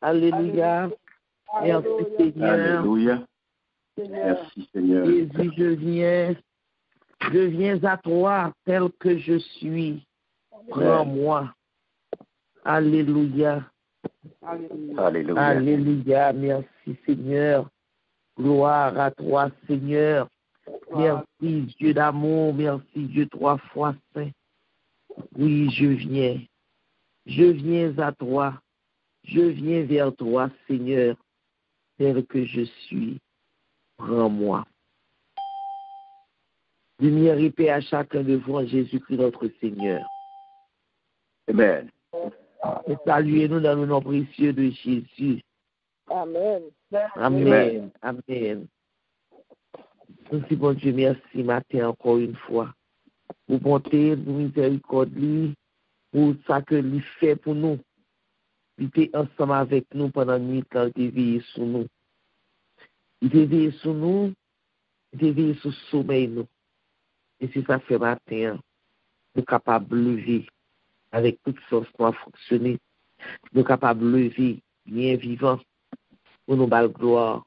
Alléluia. Merci Seigneur. Alléluia. Merci Seigneur. Jésus, je viens à toi tel que je suis. Prends-moi. Alléluia. Alléluia. Alléluia. Merci Seigneur. Gloire à toi Seigneur. Merci Dieu d'amour. Merci Dieu 3 fois saint. Oui, je viens. Je viens à toi. Je viens vers toi Seigneur tel que je suis. Prends-moi. Lumière et paix à chacun de vous en Jésus-Christ notre Seigneur. Amen. Et saluez-nous dans le nom précieux de Jésus. Amen. Amen. Amen. Merci, bon Dieu, merci matin encore une fois. Pour bonté, pour miséricorde, pour ça que lui fait pour nous. Il était ensemble avec nous pendant 8 ans, il était veillé sur nous. Il était veillé sur nous, il était veillé sur le sommeil nous. Et c'est ça fait matin, nous sommes capables de lever avec toute force pour fonctionner. Nous sommes capables de lever bien vivant pour nous battre gloire,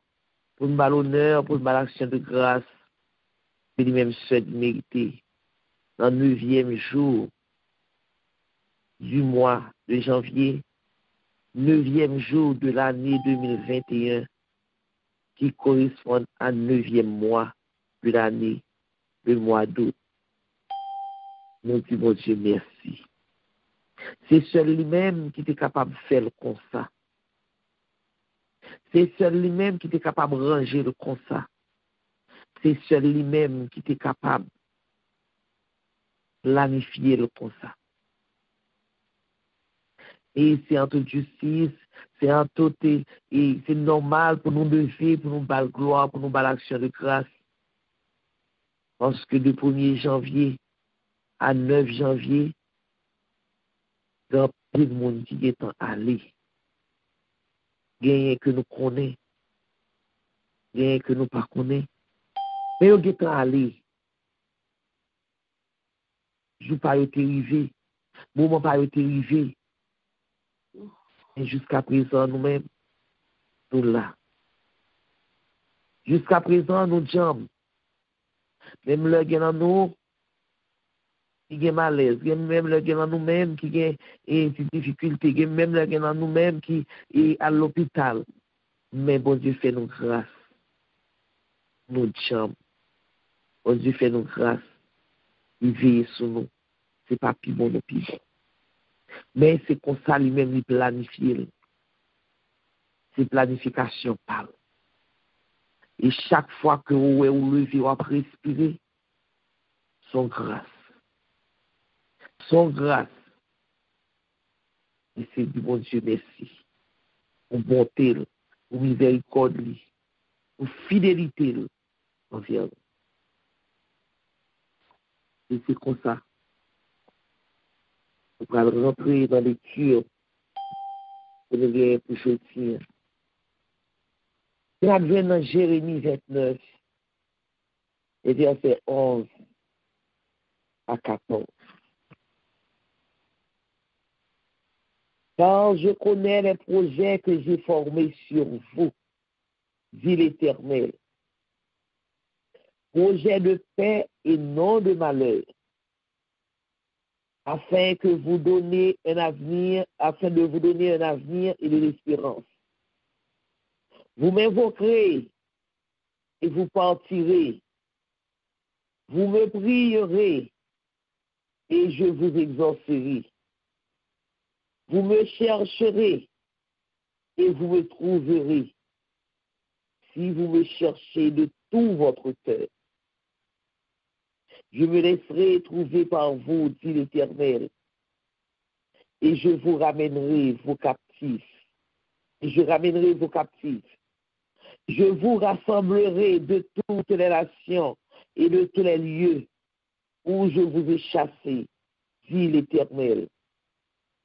pour nous battre l'honneur, pour nous battre l'action de grâce. Et lui-même seul mérité. Dans le 9e jour du mois de janvier, 9e jour de l'année 2021, qui correspond à 9e mois de l'année, le mois d'août. Nous disons, mon Dieu, merci. C'est seul lui-même qui était capable de faire le constat. C'est seul lui-même qui était capable de ranger le constat. C'est seul lui-même qui était capable de planifier le constat. Et c'est en toute justice, c'est en toute, et c'est normal pour nous lever, pour nous battre gloire, pour nous battre l'action de grâce. Parce que de 1er janvier à 9 janvier, dans plus de monde qui est allé. Gagné que nous connaissons, gagné que nous ne connaissons. Mais il est allé. Je n'ai pas été arrivé. Moment pas été arrivé. Et jusqu'à présent, nous-mêmes, nous là. Jusqu'à présent, nous jambes. Même le gars nous, qui est malaise, même le gars nous-mêmes qui a des difficultés, même le gars nous-mêmes qui est à l'hôpital. Mais bon Dieu fait nous grâce. Nous jambes. Bon Dieu fait nous grâce. Il veille sur nous. C'est pas plus bon, plus bon. Mais c'est comme ça lui-même, il planifie. C'est planification parle. Et chaque fois que vous levez, vous respirez, son grâce. Son grâce. Et c'est du bon Dieu, merci. Pour bonté, pour miséricorde, pour fidélité envers nous. Et c'est comme ça. On va rentrer dans les cures pour nous gagner pour choisir. C'est advient dans Jérémie 29, et verset 11 à 14. Car je connais les projets que j'ai formés sur vous, dit l'Éternel. Projet de paix et non de malheur, afin de vous donner un avenir et de l'espérance. Vous m'invoquerez et vous partirez. Vous me prierez et je vous exaucerai. Vous me chercherez et vous me trouverez. Si vous me cherchez de tout votre cœur, je me laisserai trouver par vous, dit l'Éternel, et je vous ramènerai vos captifs. Et je ramènerai vos captifs. Je vous rassemblerai de toutes les nations et de tous les lieux où je vous ai chassés, dit l'Éternel.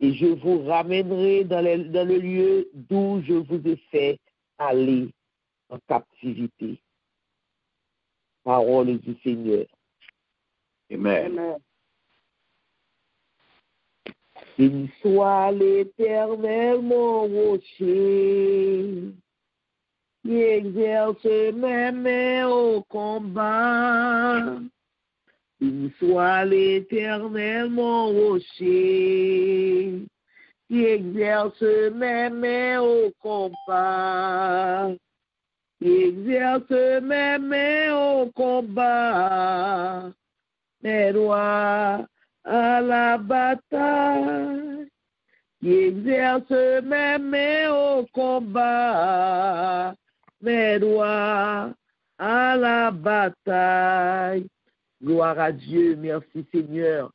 Et je vous ramènerai dans le lieu d'où je vous ai fait aller en captivité. Parole du Seigneur. Amen. Amen. Béni soit l'Éternel, mon rocher, qui exerce mes mains au combat. Béni soit l'Éternel, mon rocher, qui exerce mes mains au combat. Qui exerce mes mains au combat. Mes doigts à la bataille, qui exerce mes mains au combat, mes doigts à la bataille. Gloire à Dieu, merci Seigneur,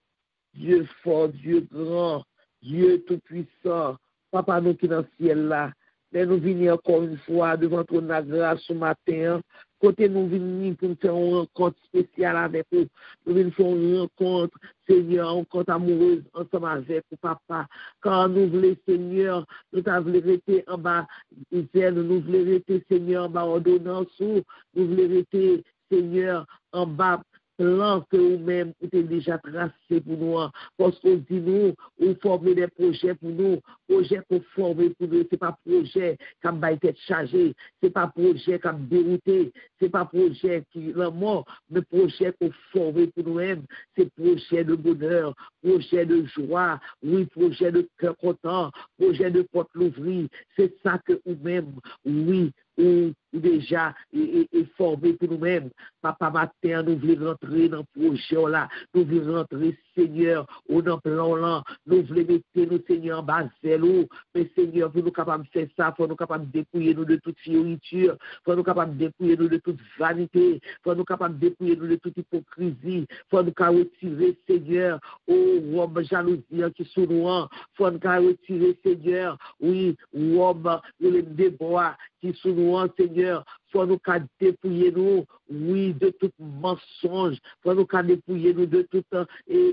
Dieu fort, Dieu grand, Dieu tout-puissant, Papa nous qui dans le ciel là, mais nous venons encore une fois devant ton grâce ce matin. Côté nous venons pour nous faire une rencontre spéciale avec vous. Nous venons faire une rencontre, Seigneur, une rencontre amoureuse ensemble avec vous, Papa. Quand nous voulons, Seigneur, nous voulons rester en bas, nous voulons rester, Seigneur, en bas ordonnance, nous voulons rester, Seigneur, en bas plan que vous-même vous avez déjà tracé pour nous, parce qu'on dit nous, vous formez des projets pour nous, projets qu'on forme pour nous, c'est pas projet qui va être chargé, c'est pas projet qui va dérouter, c'est pas projet qui est mort, mais projet qu'on forme pour nous-mêmes, c'est projet de bonheur, projet de joie, oui, projet de cœur content, projet de porte l'ouvrir, c'est ça que vous-même, oui, ou déjà est formé pour nous-mêmes. Papa matin, nous voulons rentrer dans le projet là, nous voulons rentrer, Seigneur, au dans plan là, nous voulons mettre nous, Seigneur, en bas zélo, mais Seigneur, pour nous capables de faire ça, pour nous capables de dépouiller nous de toute fioriture, pour nous capables de dépouiller nous de toute vanité, pour nous capables de dépouiller nous de toute hypocrisie, pour nous retirer, Seigneur, robe jalousie qui sont nous, pour nous retirer, Seigneur, oui, robe, les débois qui sont nous, Seigneur, faut nous dépouiller nous, oui, de tout mensonge, faut nous dépouiller nous de tout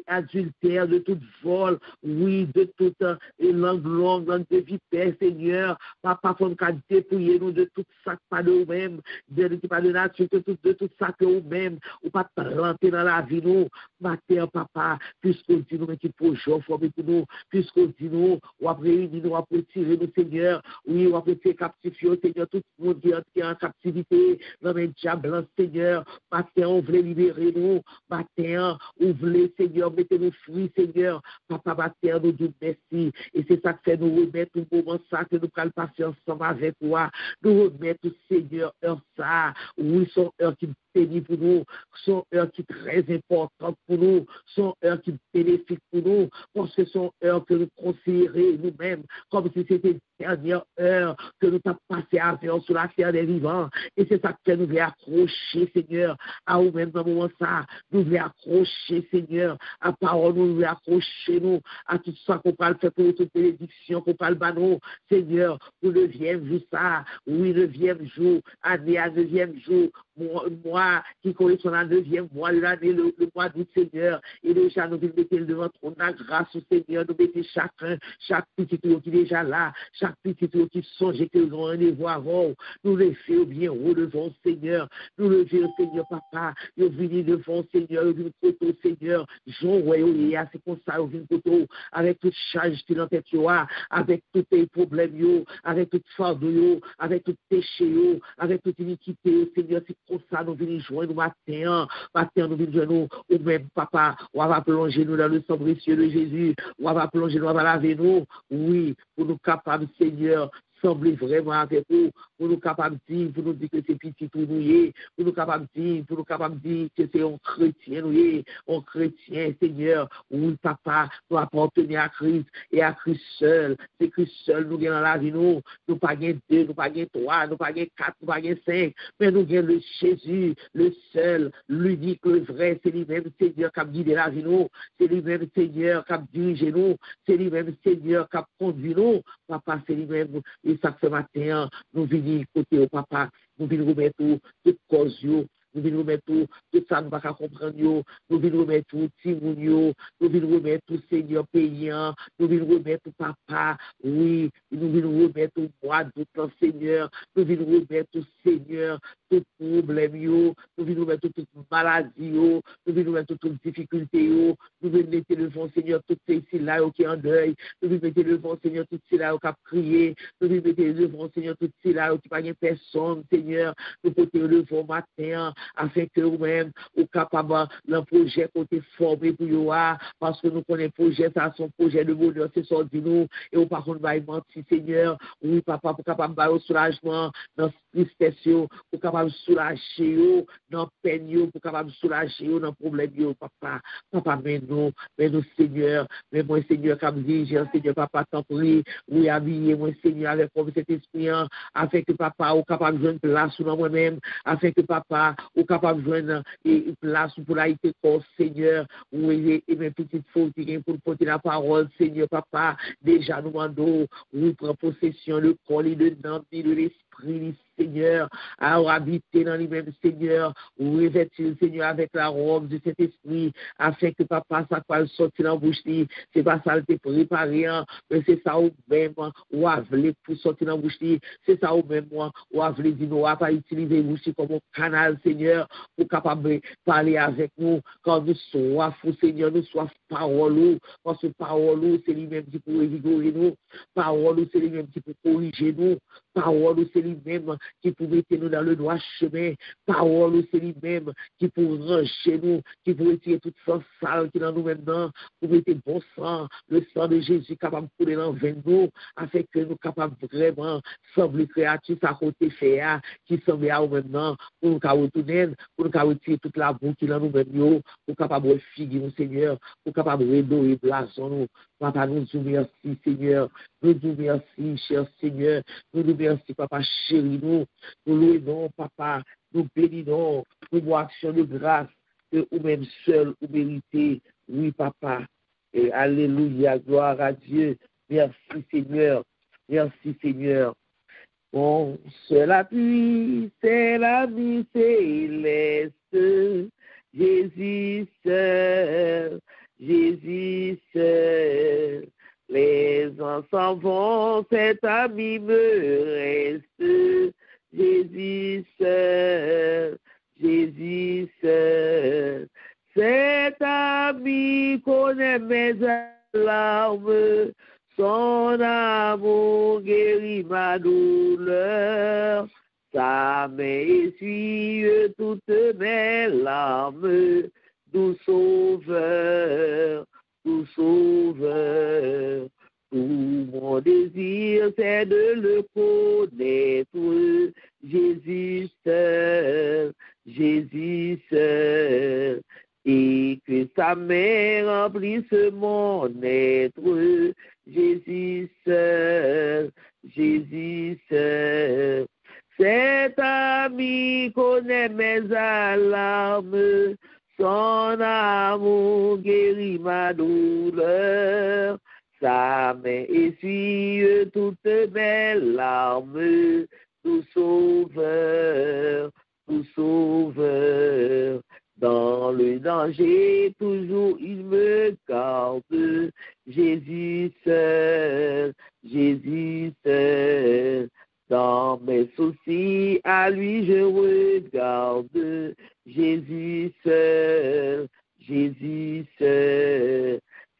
adultère, de tout vol, oui, de toute langue longue de vipère, Seigneur. Papa, faut nous dépouiller nous de tout ça pas de nous-mêmes, de pas de nature, de tout ça que nous-mêmes, ou pas planter dans la vie nous, matin, papa, puisqu'on dit nous, mais qu'il faut jouer formé pour nous, puisqu'on dit nous, ou après réunir nous, après tirer nous, Seigneur, oui, ou après faire captifier, Seigneur, tout le monde qui est en captivité, dans le diable, Seigneur, matin, on voulait libérer nous, matin, on voulait, Seigneur, mettez nous fruits, Seigneur, papa, matin, nous disons merci, et c'est ça que fait nous remettre au moment ça, que nous allons passer ensemble avec toi, nous remettre, Seigneur, heure ça, oui, son heure qui béni pour nous, son heure qui est très importante pour nous, son heure qui est bénéfique pour nous, parce que son heure que nous considérons nous-mêmes comme si c'était la dernière heure que nous avons passé avion sur la terre des vivants. Et c'est ça que nous voulons accrocher, Seigneur, à nous-mêmes dans le moment ça. Nous voulons accrocher, Seigneur, à parole, nous voulons accrocher nous à tout ça qu'on parle faire pour toute bénédiction, qu'on parle nous, Seigneur, pour le 9e jour ça, oui, le 9e jour, année à 9e jour, mois qui correspond à 9e mois de l'année, le mois d'août, Seigneur, et déjà nous mettons devant ton grâce, Seigneur, nous mettons chacun, chaque petit qui est déjà là, chaque petit qui songe que nous avons rendez-vous avant, nous le faisons bien haut devant Seigneur, nous le faisons, Seigneur, papa, nous venons devant Seigneur, nous venons côté, Seigneur, Jean, ouais, c'est comme ça, nous venons côté, avec toute charge qui est dans tête, avec tous les problèmes, avec tout fardeau, avec tout péché, avec toute iniquité, Seigneur, c'est comme ça, nous venons joindre matin, nous venons joindre au même papa, on va plonger nous dans le sang précieux de Jésus, on va plonger nous, on va laver nous, oui, pour nous capables, Seigneur, sembler vraiment avec vous, pour nous capables de dire, pour nous dire que c'est petit tout nous, pour nous capables de dire, que c'est un chrétien nous, un chrétien, Seigneur, oui, papa, nous appartenons à Christ, et à Christ seul, c'est Christ seul, nous gagnons dans la vie, nous pas gagnons 2, nous pas gagnons 3, nous pas gagnons 4, nous pas gagnons 5, mais nous gagnons le Jésus, le seul, l'unique, le vrai, c'est lui-même, Seigneur, qui a guidé la vie, nous, c'est lui-même, Seigneur, qui a dirigé nous, c'est lui-même, Seigneur, qui a conduit nous, papa, c'est lui-même. Et ça ce matin, nous venons côté au papa, nous venons remettre toute cause, nous venons remettre tout ça, nous ne pouvons pas comprendre, nous venons remettre tout Timoun, nous venons remettre tout Seigneur payant, nous venons remettre tout Papa, oui, nous venons remettre tout mois d'août, Seigneur, nous venons remettre tout Seigneur, tout problème, nous venons remettre toute maladie, nous venons remettre toute difficulté, nous venons mettre devant Seigneur toutes ces ici-là qui est en deuil, nous venons mettre devant Seigneur toutes ces là qui a prié, nous venons mettre devant Seigneur toutes ces là qui n'a pas personne, Seigneur, nous porter devant matin, afin que vous-même, vous capable d'un projet côté formé pour vous, parce que nous connaissons le projet, ça son projet de bonheur, c'est ça de nous, et au par contre, va mentir, Seigneur, oui, papa, pour capable de soulagement dans tristesse, pour capable de soulager, dans peine, pour capable de soulager, dans problème, papa, mais nous, Seigneur, mais moi, Seigneur, comme dit, Seigneur, papa, tant pis, oui, habillez moi, Seigneur, avec cet esprit, afin que papa, ou capable de jouer une place sur moi-même, afin que papa, ou capable de jouer une place pour la corps, Seigneur, oui, et mes petites fautes, pour porter la parole, Seigneur, papa, déjà nous demandons, oui, prendre possession, le corps, le nom, de l'esprit, Seigneur, à habiter dans lui-même, Seigneur, ou revêtir, Seigneur, avec la robe de cet esprit, afin que papa, ça va sortir dans la bouche, c'est pas ça, le préparé, mais c'est ça ou même, ou à voler pour sortir dans la bouche, c'est ça ou même, ou à voler dire, ou à pas utiliser la bouche comme un canal, Seigneur, pour capable parler avec nous, quand nous soif, Seigneur, nous soif parole, parce que parole, c'est lui-même qui peut rigoler nous, parole, c'est lui-même qui peut corriger nous, parole, c'est lui-même qui peut mettre nous dans le droit chemin, parole, c'est lui-même qui peut ranger nous, qui peut retirer toute sang sale qui est dans nous maintenant, pour mettre bon sang, le sang de Jésus capable de couler dans le nous, afin que nous capables vraiment sembler créatif à côté faire, qui semble à nous maintenant, pour nous retourner, pour nous retirer toute la boue qui est dans nous maintenant, pour capable de figuer nous, Seigneur, pour capable de redorer blason nous. Papa, nous disons merci, Seigneur. Nous disons merci, cher Seigneur. Nous disons merci, Papa, chéri nous. Nous louons, Papa. Nous bénissons. Nous voyons action de grâce que vous-même seul, vous méritez. Oui, Papa. Et alléluia, gloire à Dieu. Merci, Seigneur. Merci, Seigneur. Bon, c'est la pluie, c'est la nuit céleste. Jésus seul. Jésus seul, les enfants vont, cet ami me reste. Jésus seul, cet ami connaît mes larmes, son amour guérit ma douleur, sa main essuie toutes mes larmes. Tout sauveur, tout mon désir c'est de le connaître, Jésus seul, et que sa main remplisse mon être, Jésus seul, cet ami connaît mes alarmes, son amour guérit ma douleur, sa main essuie toutes mes larmes, tout sauveur, dans le danger toujours il me garde, Jésus seul, dans mes soucis à lui je regarde, Jésus seul,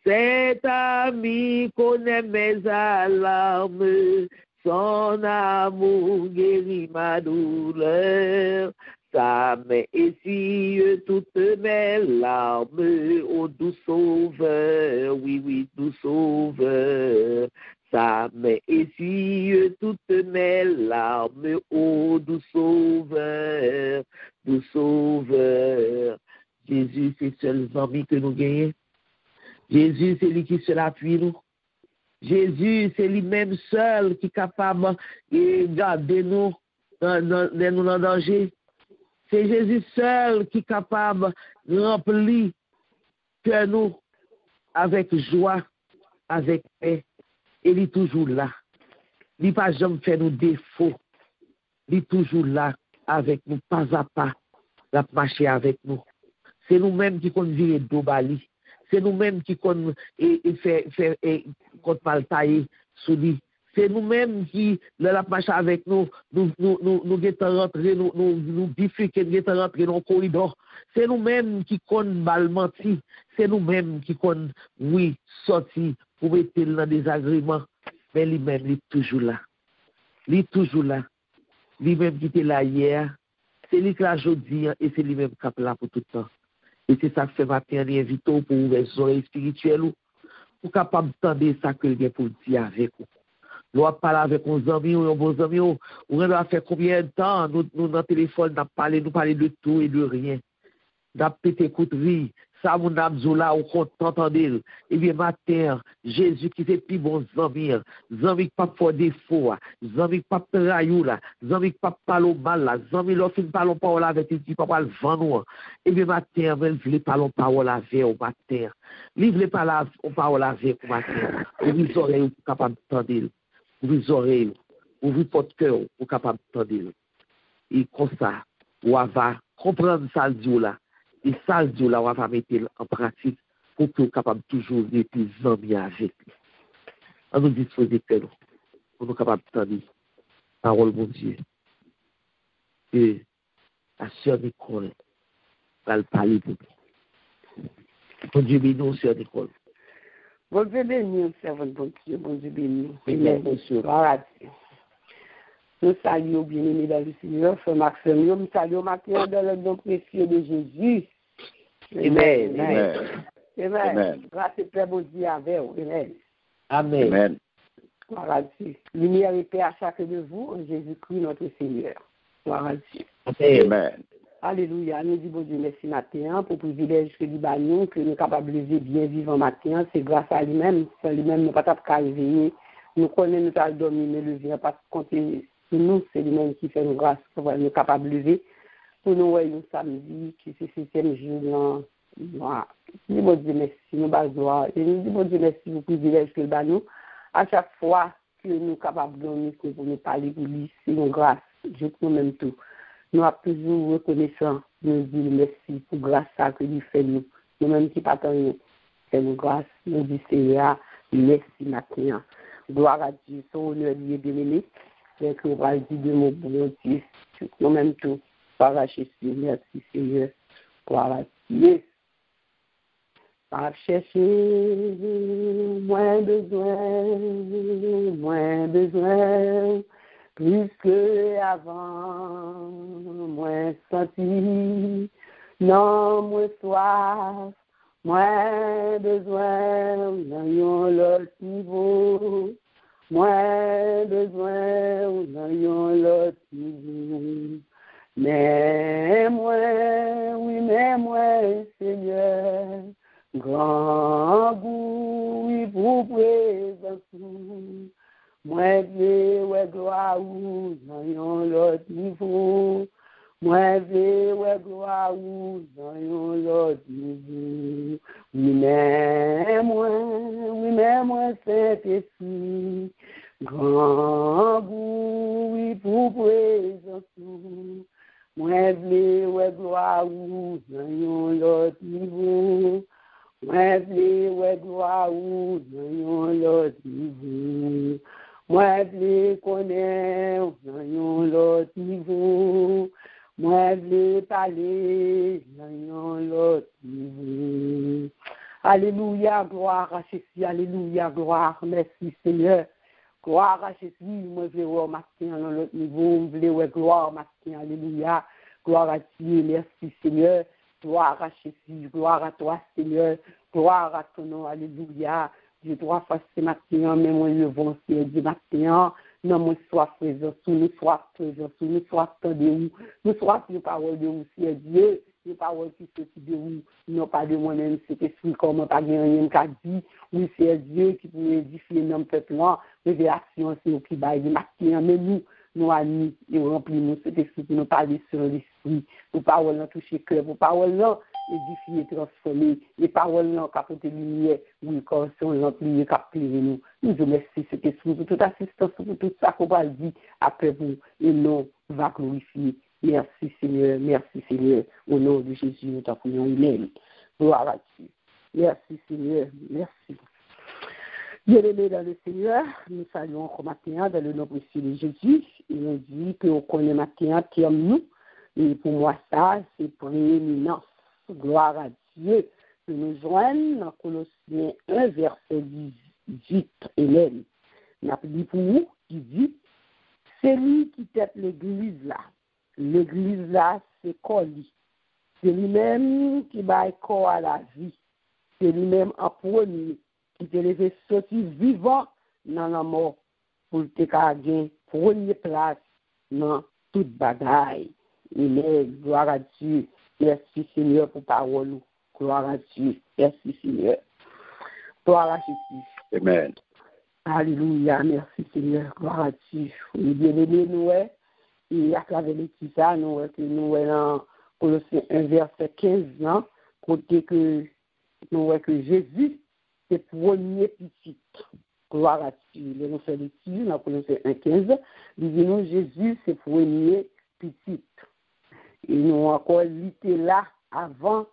cet ami connaît mes alarmes, son amour guérit ma douleur, sa main essuie toutes mes larmes, ô doux sauveur, oui, doux sauveur. Sa main essuie toutes mes larmes, ô doux sauveur. Jésus, c'est seul ami que nous gagnons. Jésus, c'est lui qui seul appuie nous. Jésus, c'est lui-même seul qui est capable de garder nous dans le danger. C'est Jésus seul qui est capable de remplir que nous avec joie, avec paix. Et il est toujours là. Il n'est pas jamais fait nous défaut. Il est toujours là avec nous pas à pas. la marcher avec nous. C'est nous-mêmes qui qu'on virer d'Obali. C'est nous-mêmes qui qu'on faire mal tailler sous lui. C'est nous-mêmes qui la marcher avec nous guettons rentrer nous bifurquer guettons rentrer dans le corridor. C'est nous-mêmes qui qu'on mal menti. C'est nous-mêmes qui qu'on oui sorti pour mettre dans des agréments. Mais lui-même il est toujours là. Il est toujours là. Lui-même qui était là hier, c'est lui qui l'a aujourd'hui et c'est lui-même qui est là pour tout le temps. Et c'est ça que fait matin, il invite pour ouvrir les oreilles spirituelles pour capable d'entendre ça que il pour dire avec vous. Nous parlons avec nos amis ou nos amis, on a fait combien de temps, nous dans le téléphone, nous parlons de tout et de rien. Nous avons pété coutri, ça mon abzoula, on compte entendre. Et bien matin, Jésus qui fait plus bon zami qui pas pour défaut, zami qui pas trahir là, zami qui pas parler mal là, zami l'offre parler parole avec qui pas le vendre. Et bien matin, même voulait parler parole avec au matin. Livre parler parole avec au matin. Ouvrir oreilles capable d'entendre. Ouvrir oreilles, ouvrir votre cœur pour capable d'entendre. Et comme ça, on va comprendre ça le dit là. Et ça, Dieu, là, on va mettre en pratique pour que nous capable toujours d'être plus amis avec lui. On nous disposer que nous, pour nous capables d'entendre la parole de Dieu. Et la sœur Nicole va le parler pour nous. Bon Dieu béni, sœur Nicole. Bon Dieu béni, servant bon Dieu, bon Dieu béni. Amen, monsieur. Nous saluons bien-aimés dans le Seigneur, frère Maxime. Nous saluons maintenant dans le nom précieux de Jésus. Amen. Amen. Grâce et paix, bon Dieu, avec vous. Amen. Amen. Gloire à Dieu. Lumière et paix à chacun de vous, en Jésus-Christ, notre Seigneur. Gloire à Dieu. Amen. Alléluia. Nous disons, bon Dieu, merci matin pour le privilège que nous que nous sommes capables de lever bien vivant matin. C'est grâce à lui-même. C'est lui-même, nous ne sommes pas capables de réveiller. Nous connaissons, nous avons dormi, mais lever, parce que compter sur nous, c'est lui-même qui fait nous grâce pour nous capables de lever. Pour nous, nous samedi, qui c'est le 6e jour, nous disons Dieu merci, nous basons, et nous disons Dieu merci pour le privilège que nous à chaque fois que nous sommes capables de dormir, pour nous parler pour lui, c'est une grâce, je nous même tout. Nous sommes toujours reconnaissants, nous disons merci pour grâce à que lui fait nous. Nous-mêmes qui partons, c'est une grâce, nous disons Seigneur, merci matin. Gloire à Dieu, son honneur lui est bien-aimé, et que nous va dire de mon bon Dieu, nous-mêmes tout. Gloire à Jésus, merci Seigneur. Gloire à Dieu. Pas chercher, moins besoin, plus que avant, moins senti, non, moins soif, moins besoin, n'ayons l'autre niveau, moins besoin, n'ayons l'autre niveau. Mais moi, Seigneur, grand goût, oui, pour présence. Moi, ouais, gloire, dans l'autre niveau. Moi, ouais, gloire, dans l'autre niveau. Oui, mais moi, Saint-Esprit, grand goût, oui, pour présence. Moi, ouais, gloire, dans l'autre niveau. Moi, ouais, gloire, dans l'autre niveau. Moi, connaître, dans l'autre niveau. Moi, parler, dans l'autre niveau. Alléluia, gloire à Jésus, alléluia, gloire, merci Seigneur. Gloire à Jésus, moi je veux voir matin dans l'autre niveau, je veux voir gloire matin, alléluia. Gloire à Dieu, merci Seigneur. Gloire à Jésus, gloire à toi Seigneur. Gloire à ton nom, alléluia. Dieu doit faire ce matin, mais moi le vent c'est du matin. Non, moi sois présent, nous sois présent, nous sois de où, nous sois sur parole de où, c'est Dieu. Les paroles qui se de où, non pas de moi-même, c'est esprit comment pas rien qu'à dire. Oui, c'est Dieu qui peut édifier notre peuple là. Révélation, c'est au qui baille le matin, mais nous amis, et remplis nous cet esprit qui nous parle sur l'esprit. Vos paroles là toucher cœur, vos paroles là édifier, transformer. Les paroles là capoter lumière, oui, quand sont remplis, capter nous. Nous vous merci cet esprit pour toute assistance, pour tout ça qu'on va dire après vous, et non va glorifier. Merci Seigneur, au nom de Jésus, nous t'en prions, amen. Gloire à Dieu. Merci Seigneur, merci. Bien-aimés dans le Seigneur, nous saluons encore matin dans le nom précieux de Jésus. Il nous dit qu'on connaît matin, terme nous. Et pour moi, ça, c'est prééminence. Gloire à Dieu. Que nous joignons dans Colossiens 1, verset 18. Hélène. Il a dit pour nous, qui dit, c'est lui qui tête l'église là. L'église là, c'est Coli. C'est lui-même qui baille corps à la vie. C'est lui-même en premier qui te levé sorti vivant dans la mort pour te gagner première place dans toute bagaille. Amen. Gloire à Dieu. Merci Seigneur pour parole. Gloire à Dieu. Merci Seigneur. Gloire à Jésus. Amen. Alléluia. Merci Seigneur. Gloire à Dieu. Oui, bien-aimés, nous, et à travers les petits ça, nous, que nous, dans Colossiens 1, verset 15, non, côté que nous, que Jésus, c'est premier petit. Gloire à Dieu. Nous faisons l'étude dans Colossiens 1, 15. Nous disons Jésus, c'est premier petit. Et nous encore l'été là avant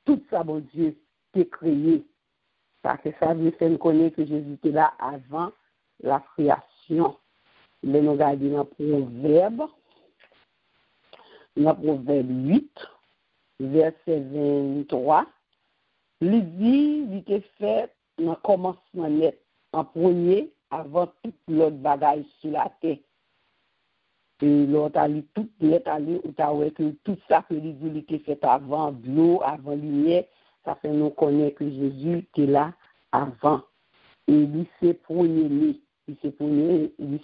tout ça, bon Dieu, qui est créé. Parce que ça veut faire connaître que Jésus était là avant la création. Mais nous regardons dans Proverbe 8, verset 23. Il dit, il était fait dans le commencement net, en premier, avant toute l'autre bagaille sur la terre. Et l'autre a lu toute lettre, où tu as que tout ça que il était fait avant l'eau, avant lumière, ça fait nous connaître que Jésus était là avant. Et lui, c'est premier-né. Il c'est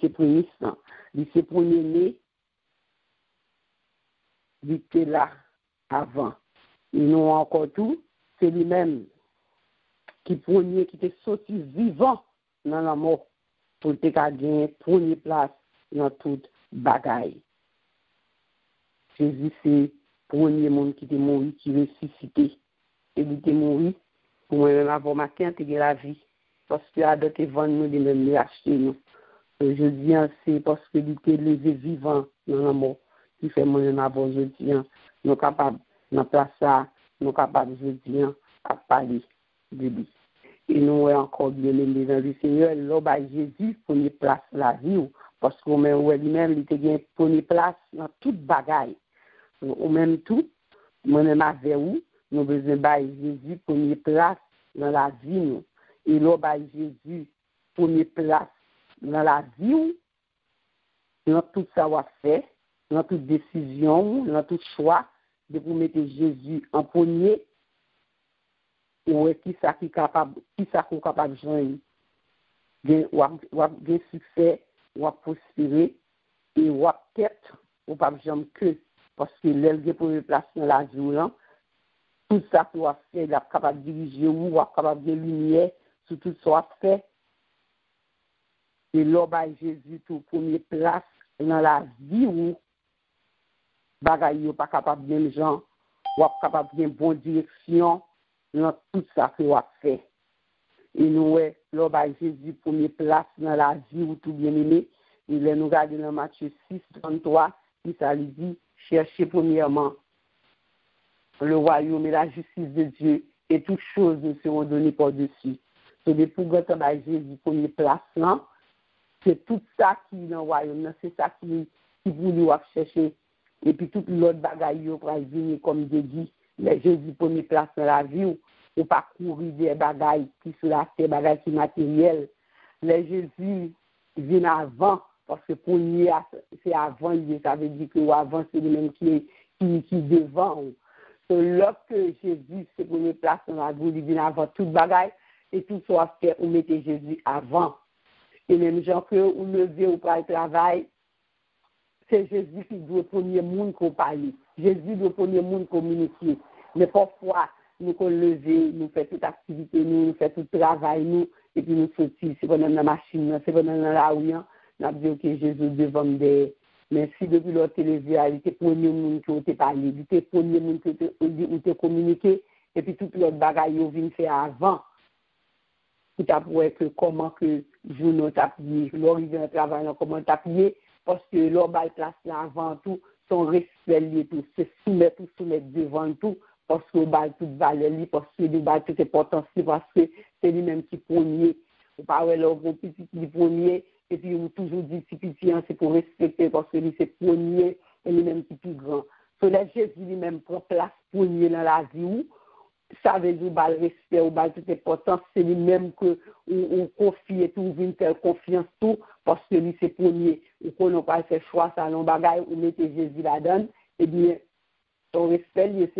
premier sang. Il c'est premier-né. Il était là avant. Et nous encore tout, c'est lui-même qui était sorti vivant dans la mort pour te gagner première place dans toute bagaille. Jésus, c'est le premier monde qui est mort, qui est ressuscité. Et il est mort pour moi-même avant matin, tu as la vie. Parce qu'il a d'autres vendre nous, de même acheter nous. Je dis, c'est parce qu'il était levé vivant dans la mort qui fait moi-même avant je dis. Nous sommes capables, dans place ça, nous sommes capables, je dis, à parler de lui. Et nous sommes encore bien aimés dans le Seigneur. Là, Jésus, première place la vie. Parce qu'au même lui-même, il était première place dans toute bagaille. Au même tout, moi-même avec vous, nous avons besoin de Jésus, première place dans la vie. Nous. Et là, Jésus, première place dans la vie, dans tout savoir-faire, dans toute décision, dans tout choix, de vous mettre Jésus en premier. Ou qui ça qui capable de joindre, de succès, ou prospérer, et ou peut-être, ou pas jamais que, parce que l'élève pour le placer dans la vie, tout ça que vous fait, il est capable de diriger ou capable de lumière sur tout ce qu'on fait. Et là, Jésus, tout premier place dans la vie où bagaille pas capable de gens, ou capable de bonne direction dans tout ça que vous fait. Et nous, là, Jésus, première place dans la vie où tout bien aimé. Il nous regarde dans Matthieu 6, 33, qui ça lui dit, cherchez premièrement le royaume et la justice de Dieu, et toutes choses nous seront données par-dessus. C'est des pour Jésus, première place là, c'est tout ça qui est dans le royaume, c'est ça qui vous lui chercher. Et puis toute l'autre bagaille, vous pouvez venir, comme je dis, les Jésus, première place dans la vie, ou pas courir des bagailles qui sont là, des bagailles qui sont matérielles. Les Jésus viennent avant, parce que pour lui, c'est avant, ça veut dire que avant, c'est le même qui devant. Lorsque Jésus, c'est pour les place dans la vie, il vient avant toute bagaille, et tout soit fait, on mettez Jésus avant. Et même gens que vous levez ou pas le travail, c'est Jésus qui doit le premier monde qu'on parle. Jésus doit le premier monde communiquer. Mais parfois, nous qu'on lever, nous faisons toute activité, nous faisons tout travail, nous, et puis nous sortons, c'est pendant la machine, c'est pendant la rue, nous avons dit que Jésus devant nous. Mais si depuis l'autre télévision, il était le premier monde qui a parlé, il était le premier monde qui a communiqué, et puis toute l'autre bagaille, il vient faire avant. Tout à pour que comment que journaux t'appuyer, l'origine de travail, comment t'appuyer, parce que l'on va place là avant tout, son respect lié tout, c'est soumettre devant tout, parce que bah toute valeur li, parce que bah toute importance, parce que c'est lui-même qui premier. Vous parlez là au petit qui premier, et puis vous toujours dit petit c'est pour respecter, parce que lui c'est premier, et lui-même qui plus grand. So là Jésus lui-même prend place premier dans la vie où, ça veut dire le respect ou toute importance, c'est lui-même que on confie et tout, une telle confiance tout, parce que lui c'est premier, ou qu'on n'a pas fait choix, ça non bagaille, ou mettez Jésus là-dedans, et bien, son respect,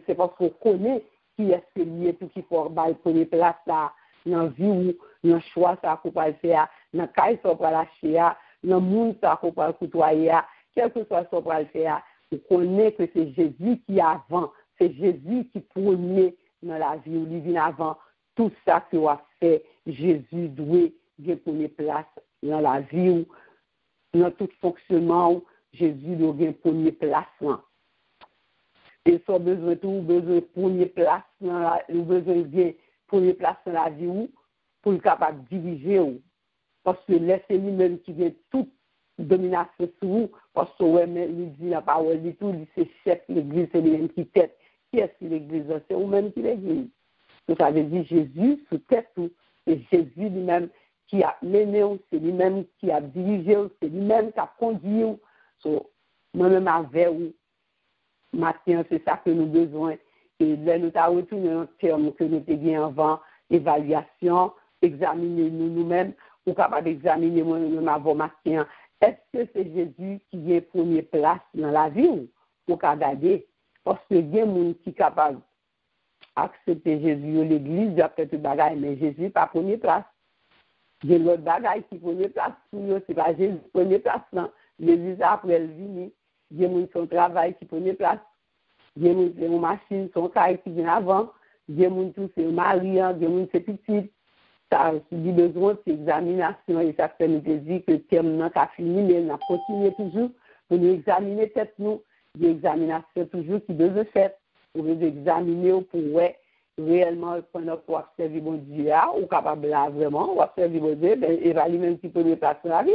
c'est parce qu'on connaît qui est-ce que lui est tout qui faut le premier place là, dans la vie ou dans le choix, ça qu'on peut le faire, dans le cas, ça qu'on peut lâcher, dans le monde, ça qu'on peut le côtoyer, quel que soit ce qu'on peut le faire, on connaît que c'est Jésus qui est avant. C'est Jésus qui premier dans la vie, ou il vient avant tout ça que a fait. Jésus doit prendre place dans la vie, ou dans tout fonctionnement, Jésus doit prendre place. Et ça besoin de prendre place dans la vie, ou pour être capable de diriger. Parce que laissez lui-même qui vient toute domination sur vous, parce que il dit la parole du tout, c'est chef de l'église, c'est lui-même qui tête. Qui est-ce que l'église? C'est vous-même qui l'église. Donc, ça veut dire Jésus sous tête tout. C'est Jésus lui-même qui a mené, c'est lui-même qui a dirigé, c'est lui-même qui a conduit. So, moi-même avec vous, matin, c'est ça que nous avons besoin. Et là, nous avons retourné un terme que nous avons gagné avant, évaluation, examiner nous-mêmes, pour capable d'examiner moi-même avant matin. Est-ce que c'est Jésus qui est première place dans la vie ou pour regarder? Parce que il y a des gens qui sont capables d'accepter Jésus à l'église, il y a peut-être bagaille, mais Jésus n'est pas première place. Il y a l'autre bagaille qui est première place pour eux, ce n'est pas Jésus première place. Non. L'église après elle vient, il y a des gens qui sont travail qui première place. Il y a des gens qui ont une machine, son carré qui vient avant. Il y a des gens qui sont mariés, il y a des gens qui sont petits. Ça a besoin d'examination et ça fait nous dire que le terme n'a pas fini, mais on a continué toujours pour nous examiner tête nous. Des examinations toujours qui doivent faire pour nous examiner pour voir réellement pendant qu'on observe mon Dieu ou capable là vraiment observer mon Dieu et va lui-même qui peut déplacer la vie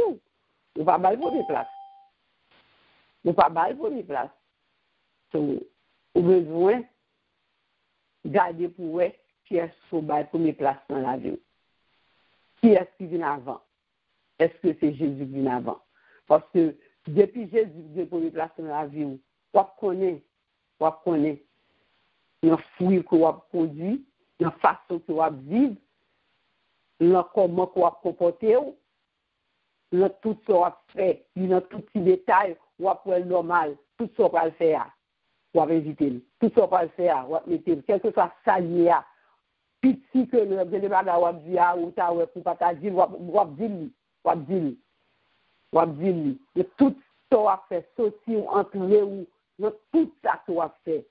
ou pas mal pour des places ou pas mal pour des places donc au besoin garder pour voir qui est sur la première place dans la vie, qui est-ce qui vient avant, est-ce que c'est Jésus qui vient avant, parce que depuis Jésus vient pour les placer dans la vie, on connaît le fruit qu'on a produit, la façon qu'on a vivre, le comment qu'on a comporté, le tout ce qu'on a fait, dans tout petit détail, on a pour normal, tout ce qu'on va le faire, on va éviter, tout ce qu'on va le faire, on va mettre, quel que soit ça lié à, petit que le bagages on va dire, ou ça, pour pas ta dire, on va dire, et tout ce qu'on a fait, sortir, entrer, ou tout ça qu'on a fait.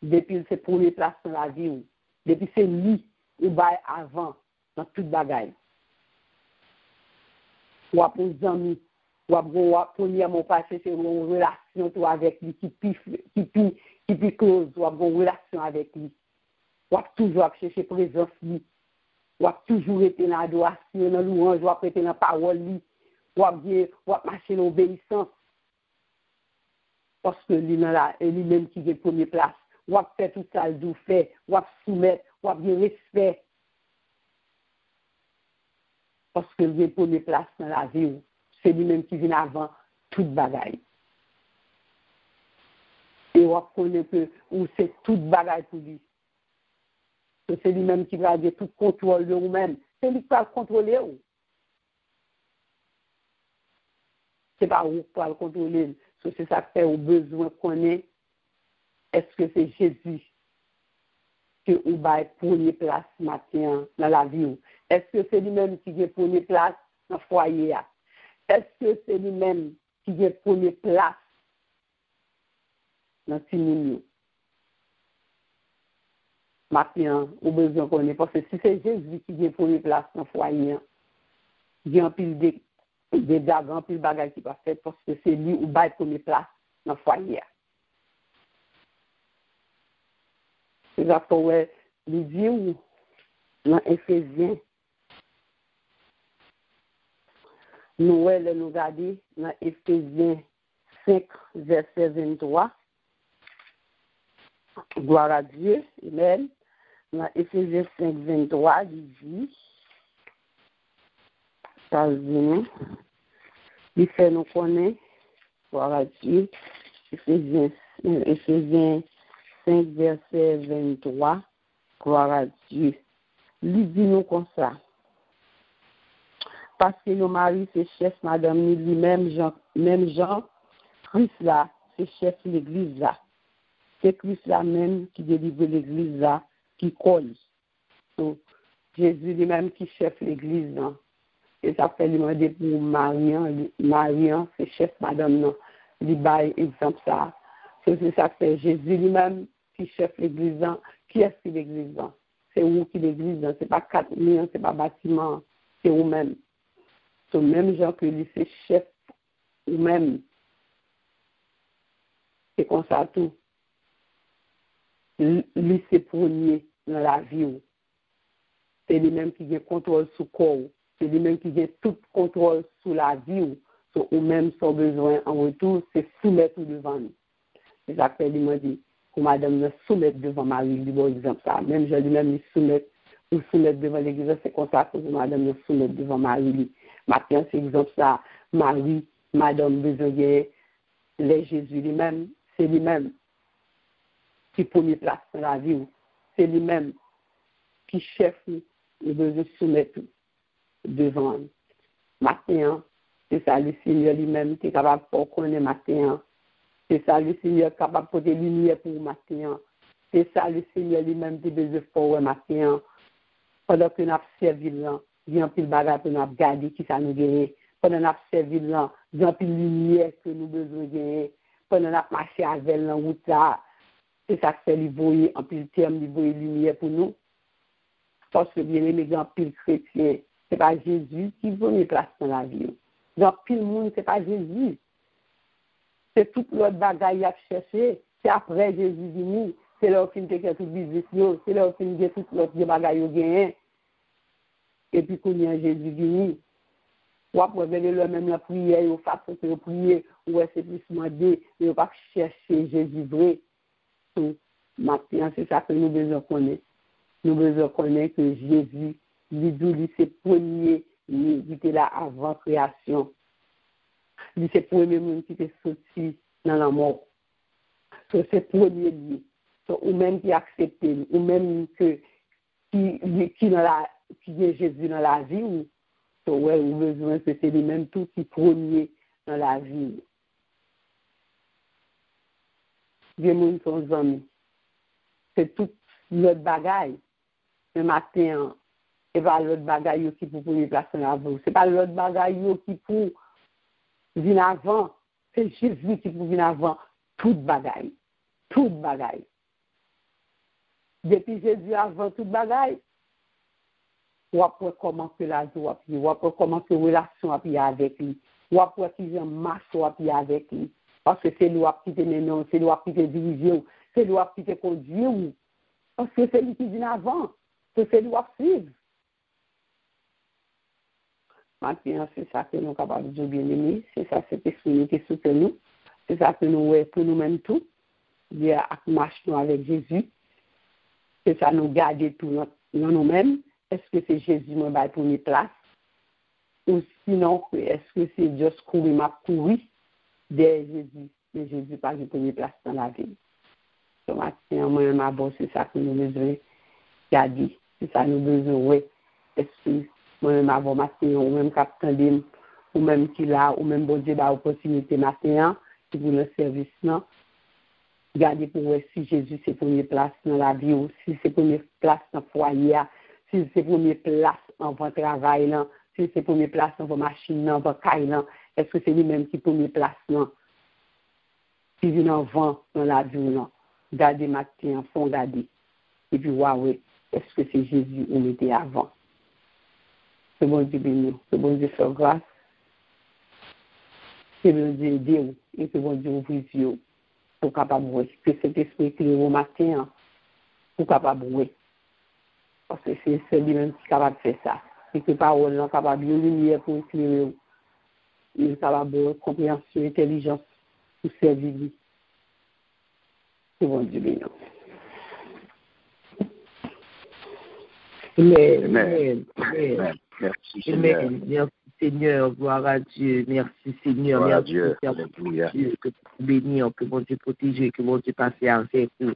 Depuis c'est pour les places dans la vie, depuis c'est lui ou bail avant dans toute bagaille. Ou pour les amis, ou premièrement passer c'est une relation avec lui qui plus close, ou une relation avec lui. Ou toujours chercher présence lui. Ou toujours être dans l'adoration, dans la louange, ou être dans la parole lui. Ou marcher dans l'obéissance. Parce que lui-même qui est première place. Ou faire tout ça, le fait, ou soumettre, ou bien respect. Parce que il est première place dans la vie, c'est lui-même qui vient avant toute bagaille. Et on connaît que c'est toute bagaille pour lui. C'est lui-même qui va avoir tout contrôle de vous-même. C'est lui qui va contrôler vous. C'est pas vous qui va le contrôler. C'est ça que fait au besoin qu'on ait. Est-ce que c'est Jésus que vous va première place matin dans la vie? Est-ce que c'est lui-même qui est première place dans le foyer? Est-ce que c'est lui-même qui est première place dans le film? Maintenant, au besoin qu'on ait. Parce que si c'est Jésus qui est première place dans le foyer, il y a un pile de dagues, un pile de bagages qui va faire parce que c'est lui qui va première place dans le foyer. C'est ça que nous dit dans Éphésiens. Nous regardons dans Éphésiens 5, verset 23. Gloire à Dieu. Amen. Dans Éphésiens 5, 23, il dit, ça vient, il fait nous connaître, gloire à Dieu. Éphésiens 5, verset 23, gloire à Dieu. Il dit nous comme ça. Parce que nos maris, c'est chef, madame, ni lui-même, même Jean, Christ là, c'est chef de l'église là. C'est Christ là même qui délivre l'église là, qui colle. Donc, Jésus lui-même qui chef l'église là. Et ça fait demander pour Marian, c'est chef, madame, non. Il bail exemple ça. C'est ça fait Jésus lui-même qui chef l'église là. Qui est-ce qui l'église là? C'est où qui l'église là? C'est pas 4 millions, c'est pas bâtiment, c'est vous-même. C'est même gens que lui, c'est chef ou même. C'est comme ça tout. Lui, c'est premier dans la vie. C'est lui-même qui a contrôle sur le corps. C'est lui-même qui a tout contrôle sur la vie. Ou même son besoin en retour, c'est soumettre devant nous. C'est ça que lui m'a dit. Pour madame, me soumettre devant Marie, du bon exemple ça. Même je lui-même, lui soumettre devant l'église, c'est comme ça que madame me soumettre devant Marie. Maintenant, c'est exemple ça. Marie, madame besoin de les Jésus lui-même, c'est lui-même qui premier place dans la vie. C'est lui-même qui chef et besoin de soumettre devant nous. Maintenant, c'est ça le Seigneur lui-même qui est capable de connaître maintenant. C'est ça le Seigneur qui est capable de porter lumière pour maintenant. C'est ça le Seigneur lui-même qui besoin de faire maintenant. Pendant que nous avons servi là, il y a un peu de bagage pour nous regarder qui ça nous gagne. Pendant que nous avons servi là, il y a un peu de lumière que nous avons besoin de gagner. Pendant que nous avons marché avec la route là, c'est ça que fait lui en plus de terme, lui lumière pour nous. Parce que bien aimé, grand pile chrétien, c'est pas Jésus qui veut une place dans la vie. Grand pile monde, c'est pas Jésus. C'est tout l'autre bagaille à chercher. C'est après Jésus venu. C'est là où il y a tout le business, c'est là où il y a tout l'autre bagaille au gain. Et puis quand il y a Jésus venu, ou après le même la prière, ou façon de prier, ou c'est plus demander, et ou pas chercher Jésus vrai. Donc, maintenant, c'est ça que nous devons connaître. Nous devons connaître que Jésus, lui, c'est premier, il était là avant la création. Lui, c'est le premier monde qui était sorti dans la mort. C'est le premier lieu. Ou même qui accepte, ou même qui est Jésus dans la vie, ou besoin que c'est lui-même tout qui premier dans la vie. Des gens sont amis. C'est tout l'autre bagaille. Le matin, et pas l'autre bagaille qui pour prendre place dans la vie. C'est pas l'autre bagaille qui pour venir avant. C'est Jésus qui pour venir avant. Toute bagaille. Toute bagaille. Depuis Jésus avant toute bagaille, ou après comment que la joie, ou après comment que la relation avec lui, ou après qu'il marche avec lui. Parce que c'est lui qui te mène, c'est lui qui te dirige, c'est lui qui te conduit. Parce que c'est lui qui vient avant, c'est lui qui suit. Maintenant, c'est ça que nous sommes capables de bien aimer, c'est ça, c'est ce qui soutient nous, c'est ça que nous voyons pour nous-mêmes tout, il y a marche avec Jésus, c'est ça nous garder tout dans nous-mêmes. Est-ce que c'est Jésus qui m'a pour mes places? Ou sinon, est-ce que c'est juste courir ma courir derrière Jésus? Mais Jésus pas pour mes places dans la vie. Donc, maintenant, moi, c'est ça que nous devons garder. C'est ça que nous devons, oui. Est-ce que moi-même, avant matin, ou même capitaine, ou même qui là, ou même bon Dieu, opportunité matin, qui pour le service, non? Gardez pour voir si Jésus c'est première place dans la vie, ou si c'est première place dans le foyer, si c'est première place dans votre travail, là, si c'est première place dans votre machine, dans votre caille, est-ce que c'est lui-même qui est première place, là? Si vient en vent dans la vie, là, gardez matin, fond garder. Et puis, ouais, est-ce que c'est Jésus ou était avant? C'est bon Dieu béni, c'est bon Dieu faire grâce, c'est bon Dieu aider, et c'est bon Dieu ouvrir les yeux. Pour capable de que cet esprit éclaire au matin, pour capable de parce que c'est lui-même qui est capable de faire ça. Et que parole est capable de lumière pour éclairer, il est capable de compréhension, intelligence, pour servir. C'est bon Dieu béni. Amen. Merci Seigneur. Merci Seigneur, gloire à Dieu. Merci Seigneur. Gloire à Merci Dieu. Seigneur, Alléluia. que tu bénis, que mon Dieu protège, que mon Dieu passe avec nous.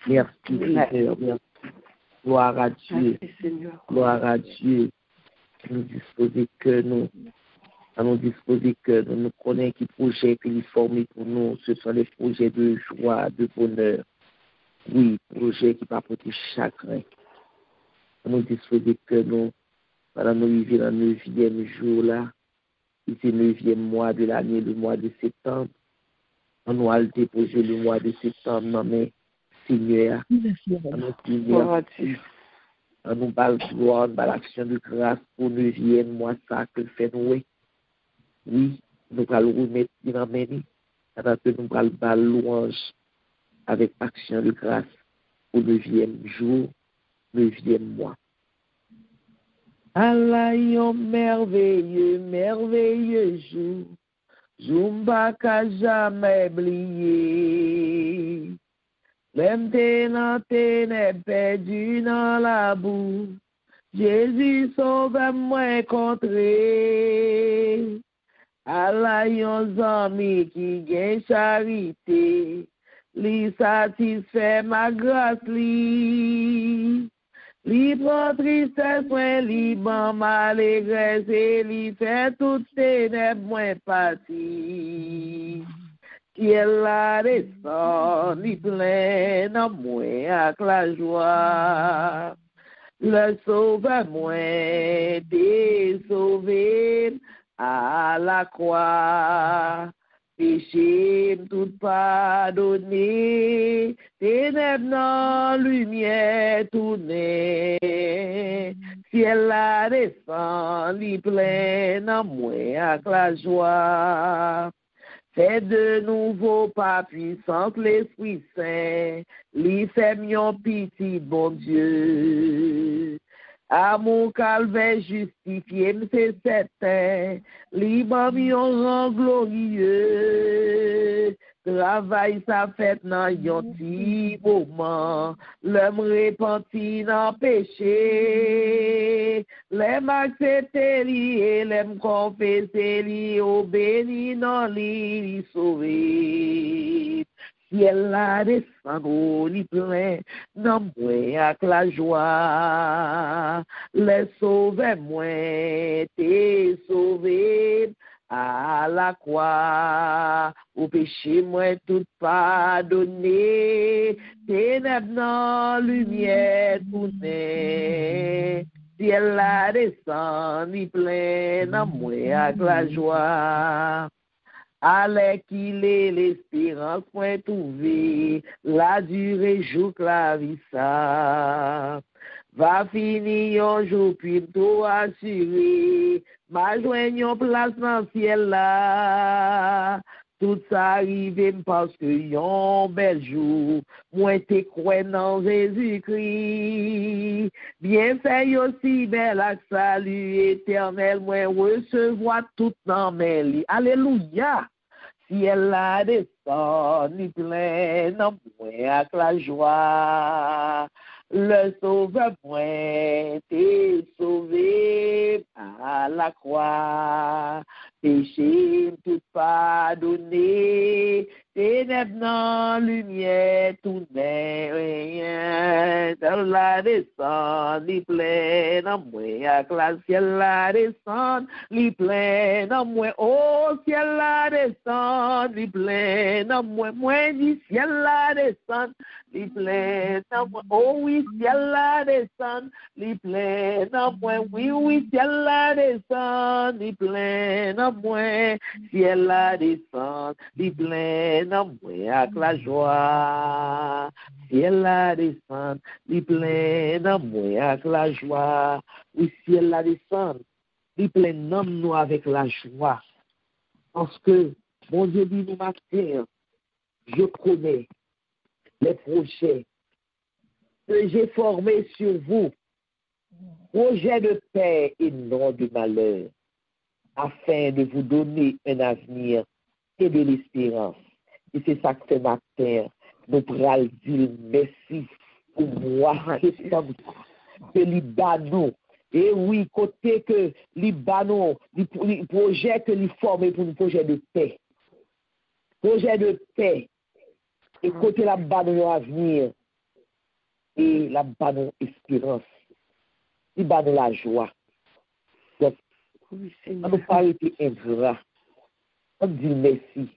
Merci Seigneur. Merci. Gloire à Dieu. Merci Seigneur. Gloire à Dieu. Nous disposer que nous. À nous disposer que nous connaissons qui projet qu'il est formé pour nous. Ce sont les projets de joie, de bonheur. Oui, projets qui pas porter chagrin. À nous disposer que nous, pendant nous vivons dans le 9e jour là, c'est le 9e mois de l'année, le mois de septembre. On nous a déposé le mois de septembre, non mais Seigneur, à nous dire, à nous bal gloire, bal action de grâce pour le 9e mois ça que fait nous. Oui, nous allons remettre dans mes mains, alors que nous allons bal louange avec action de grâce pour le 9e jour, 9e mois. Allah, yon merveilleux, merveilleux jour, Zumba ka jamais oublié. Même tenant ténèbres perdu dans la boue, Jésus sauve moi contré. Allah, yon zami qui gagne charité, li satisfait ma grâce li. Li prend tristesse, moins li ban malégresse, et li fait toutes ténèbres moins parti. Ciel la descend, li plein en moins avec la joie. Le sauveur moins t'es sauvé à la croix. Péché tout pardonné, ténèbres dans lumière tournée. Ciel la descend, li plein en moi avec la joie. Fait de nouveau par puissance l'Esprit Saint, li fait mion petit bon Dieu. À mon calvaire justifié, c'est certain, libre mion rang glorieux. Travail sa fait dans yon ti moment, l'homme repenti dans péché. L'homme accepté li et l'homme confessé li, au béni dans li sauvé. Ciel la descend, li plein, dans moi avec la joie. Les sauver moi, t'es sauvé à la croix. Au péché moi tout pardonné, ténèbres dans lumière tournée. Ciel la descend, li plein, dans moi avec la joie. Allez qu'il est l'espérance point trouvé, la durée joue la vie ça. Va finir un jour puis tout assuré, ma joigne place dans le ciel là. Tout ça arrive parce que yon bel jour, moi t'es croix dans Jésus-Christ. Bien fait aussi bel ak salut éternel, moi recevoir tout dans mes lits. Alléluia. Ciel la descend, ni plein en moi avec la joie. Le sauveur moi t'es sauvé à la croix. Péché tout pardonné, ténèbres dans lumière tout n'est rien. Ciel la descend, ni plein en moi avec la ciel la descend, ni plein en moi. Oh ciel la descend, ni plein en moi. Moi dit ciel la descend, ni plein en moi. Oh oui ciel la descend, ni plein en moi. Oui oui ciel la descend, ni plein en moi. Ciel la descend, ni plein en moi avec la joie. Ciel la descend, ni plein en moi avec la joie. Oui ciel la descend, ni plein en nous avec la joie. Parce que mon Dieu dit nous matin, je connais les projets que j'ai formés sur vous, projets de paix et non de malheur, afin de vous donner un avenir et de l'espérance. Et c'est ça que fait matin. Nous pourrons dire merci pour moi, que Libanon. Et oui, côté que Libanon, le projet que nous formons pour un projet de paix. Projet de paix. Et côté la Libanon avenir. Et la Libanon espérance. Libanon la joie. Donc, on ne pas été ingrat. On dit merci.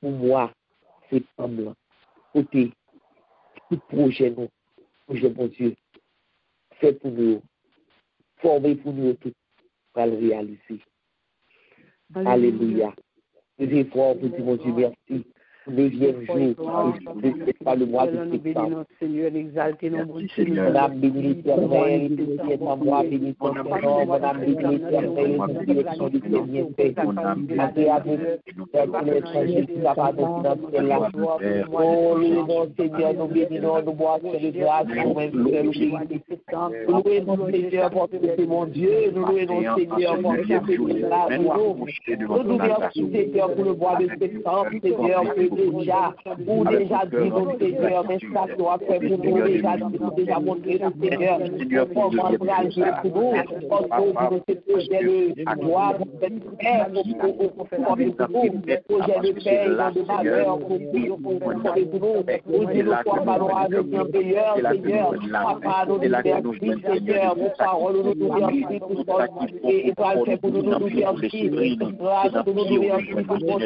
Pour moi, c'est pas moi. Côté, tout projet, nous, projet, mon Dieu, fait pour nous, formé pour nous tout, pour le réaliser. Alléluia. Nous efforts pour dire, mon Dieu, merci. Le 9e jour, c'est pas le mois de septembre. Seigneur, exalté nos bons Mon âme bénit l'Éternel, qui est en moi, bénit ton nom, mon âme bénit l'Éternel, qui est son Dieu, agréable, Jésus, la pardon financière. Oh, louez-nous, Seigneur, nous bénissons, nous boissons de grâce, nous-mêmes, nous louez-nous, Seigneur, parce que c'est mon Dieu, nous louez-nous, Seigneur, parce que c'est là pour nous. Nous remercions, Seigneur, pour le mois de septembre, Seigneur, déjà, ou déjà dit, mon Seigneur, mais ça doit faire pour nous, déjà montré, mon Seigneur, comment réagir pour nous, parce que nous, c'est projet de droit, pour projet de paix, de malheur, pour nous, nous disons quoi, parlons avec un meilleur, Seigneur, papa, nous merci, Seigneur, vos paroles, nous merci pour ça, et toi, c'est pour nous, nous merci, grâce, nous merci pour nous,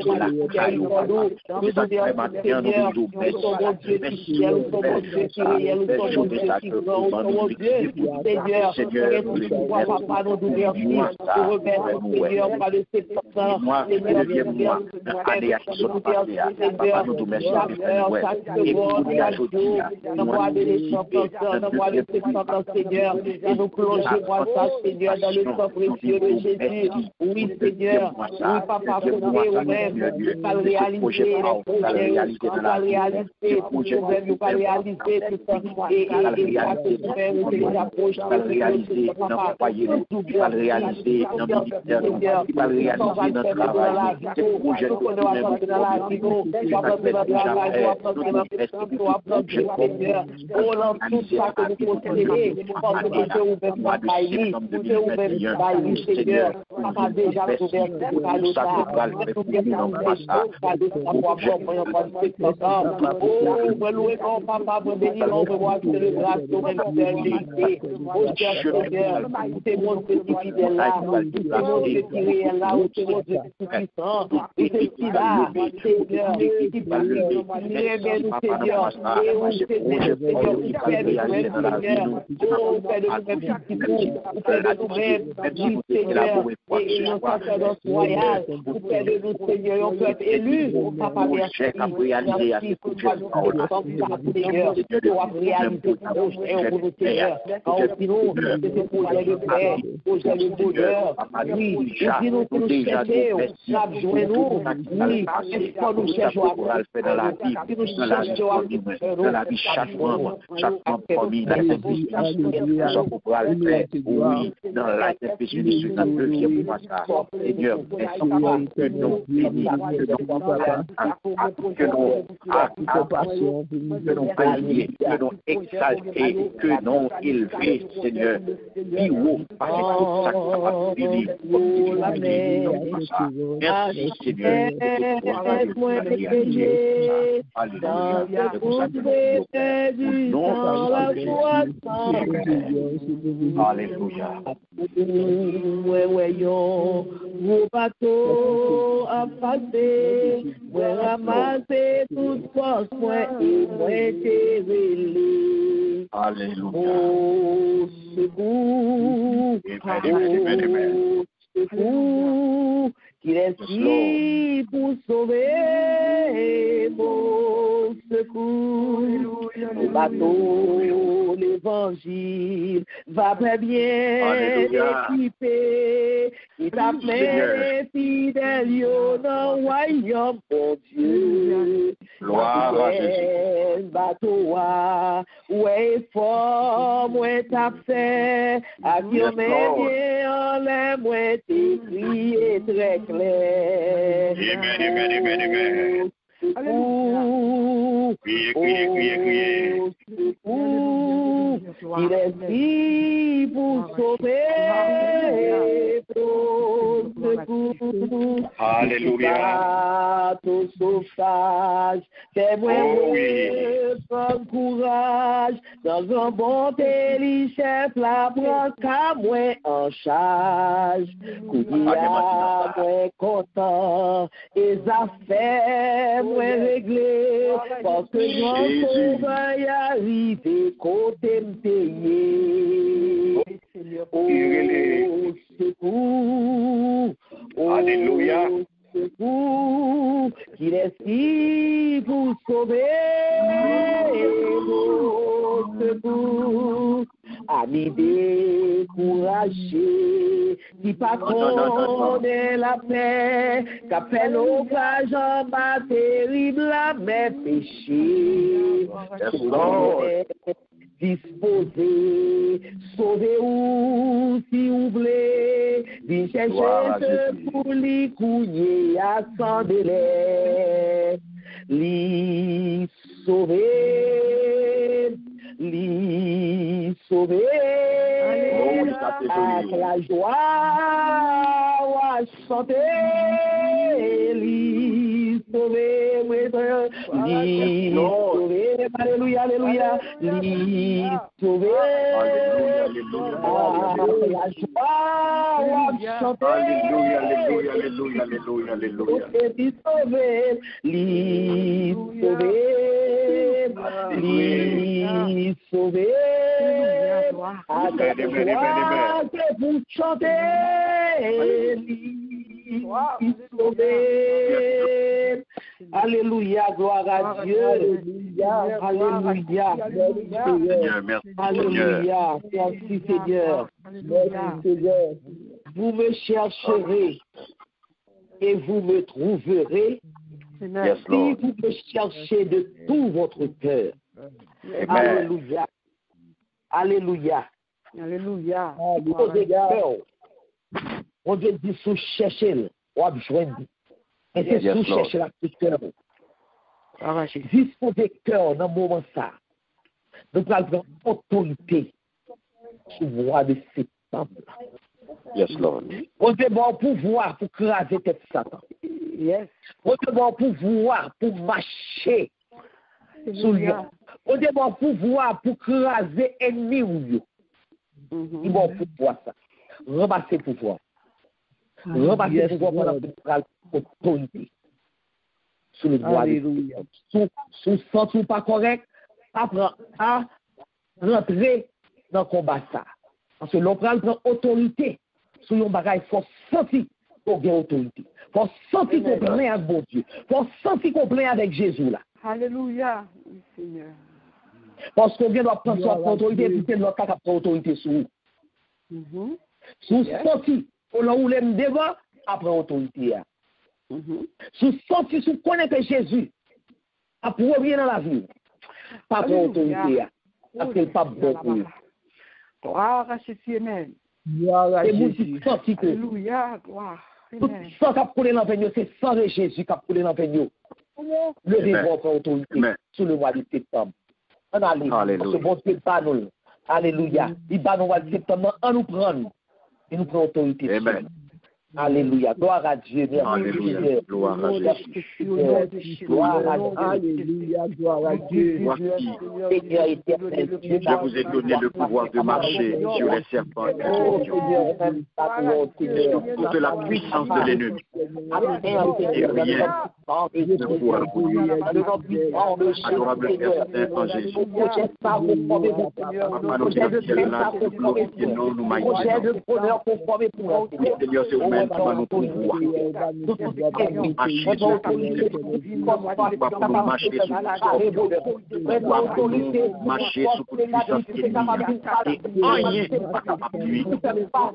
Seigneur, nous sommes Dieu qui ciel, nous sommes Dieu qui réel, nous sommes Dieu qui grand, nous sommes Dieu, Seigneur, pourquoi papa nous merci, nous remercions Seigneur par le septembre, Seigneur, Seigneur, chaque heure, chaque seconde, chaque jour, dans moi de l'échantillon, dans moi de septembre, Seigneur, et nous plongeons moi ça, Seigneur, dans le sang précieux de Jésus. Oui, Seigneur, oui, papa, pour nous-mêmes, nous allons réaliser les projets, nous allons réaliser, nous allons réaliser tout ça, et ça que nous faisons, c'est l'approche, réaliser dans le foyer, qui va réaliser dans le ministère, qui va réaliser dans le travail, ces projets que nous avons dans la vie, qui va faire déjà faire, tout ça que nous possédons, parce que Dieu ouvert ma baille, Dieu ouvert ma baille, Seigneur, papa déjà ouvert pour nous ça, nous bien louer quand papa vous bénir, on veut voir que le grâce de même vérité. Oh Seigneur, c'est mon petit fidèle là, c'est mon Dieu qui est réel là, c'est mon Dieu qui est puissant, c'est qui là, Seigneur, qui parle, très bien, Seigneur, et où Seigneur, qui fait de nous-mêmes, Seigneur, oh, fait de nous-mêmes, petit bout, fait de nous-mêmes, Seigneur, et nos sacerdoces royales, fait de nous, Seigneur, on peut être élu, papa, merci, merci, Seigneur, pour réaliser projet pour nous, Seigneur. Sinon, c'est ce projet de paix, projet de bonheur. Oui, et nous nous cherchons, nous, oui, est-ce que nous cherchons à faire dans la vie, si nous cherchons à faire dans la vie, chaque membre promis, la nous sommes pour le faire, oui, dans la spécialiste dans le deuxième mois, Seigneur, merci que nous bénissons, que nous bénissons, que nous exalter, que nous élever, Seigneur, plus haut, parce que tout ça va finir. Merci, Seigneur. Alléluia. Vos bateaux à passer, moi ramasser toute force, moi et moi t'éveiller. Alléluia. Oh, secours, oh, secours, qu'il est ici pour sauver mon secours. Le bateau, l'évangile, va très bien équipé. Il t'a plein fidèle dans le royaume, mon Dieu. Gloire à Jésus. Bateau, ouais, fort, moi t'as fait. À qui on met bien en l'air, moi t'es crié très clair. Amen. secours. Criez. Il est si pour sauver ton secours. Alléluia. Ton sauvage, fais-moi prendre courage. Dans un bon délit, chef, la prend qu'à moi en charge. Koudia, moi content, et affaires, moi réglé. Parce que mon sauveur y arrive, côté me payer. Oh, secours. Alléluia. Secours, qu'il est si pour sauver nos secours. Amis découragés, qui pas connaît la paix, qu'a fait naufrage en bas terrible la mer péché. Disposé, sauvez-vous si vous voulez, d'y chercher pour les couiller à sans délai, l'y sauver, avec la joie, à chanter, l'y sauver, alléluia, alléluia, l'y sauver, la joie, chanter, Alléluia. l'y sauver, l'y sauver, avec la joie que vous chantez, l'y sauver. Alléluia, gloire à Dieu. Alléluia. Alléluia. Merci Seigneur. Merci Seigneur. Vous me chercherez et vous me trouverez si vous me cherchez de tout votre cœur. Alléluia. Alléluia. Alléluia. On veut dire sous chercher, on a besoin. Et c'est sous chercher la cœur. Disposer cœur dans le moment ça. Nous avons autorité sur le mois de septembre. Yes, Lord. On a bon pouvoir pour craser tête Satan. Yes. On a bon pouvoir pour marcher sur lui. On a bon pouvoir pour craser ennemi. Il a bon pouvoir ça. Ramasser pouvoir. Ramasser pouvoir pour l'autorité. Sous le droit sous sens ou pas correct, apprend à rentrer dans le combat ça. Parce que l'on prend autorité sur le bagage, il faut sentir qu'on a autorité. Il faut sentir qu'on plaît avec bon Dieu. Il faut sentir qu'on plaît avec Jésus là. Alléluia, Seigneur. Parce qu'on vient de prendre son autorité, puis c'est notre cas qui prend autorité sur vous. Sous sentir, on a oulé devant, après autorité. Sous sorti, sous connaître Jésus, après revenir dans la vie, pas pour autorité, parce qu'il n'est pas bon pour vous. Gloire à Jésus, amen. Et vous dites sorti que tout ça qui a coulé dans le c'est sans Jésus qui a coulé dans le levez-vous pour autorité sous le mois de septembre. On a allé, parce que bon Dieu bat nous. Alléluia. Il bat nous au mois de septembre, on nous prend. Il nous prend autorité. Amen. Alléluia. Gloire à Dieu. Alléluia. Gloire à Jésus. Alléluia. Gloire à Dieu. Je vous ai donné le pouvoir de marcher sur les serpents et sur toute la puissance de l'ennemi. Et rien ne pourra vous nuire. Adorable Père Saint en Jésus. Papa, nous glorifions, nous magnifions. Seigneur, c'est vous-même qui va nous pouvoir. Nous marcher sur nous marcher sur nous marcher sous toute puissance ennemie. Et rien n'est pas capable de nuire.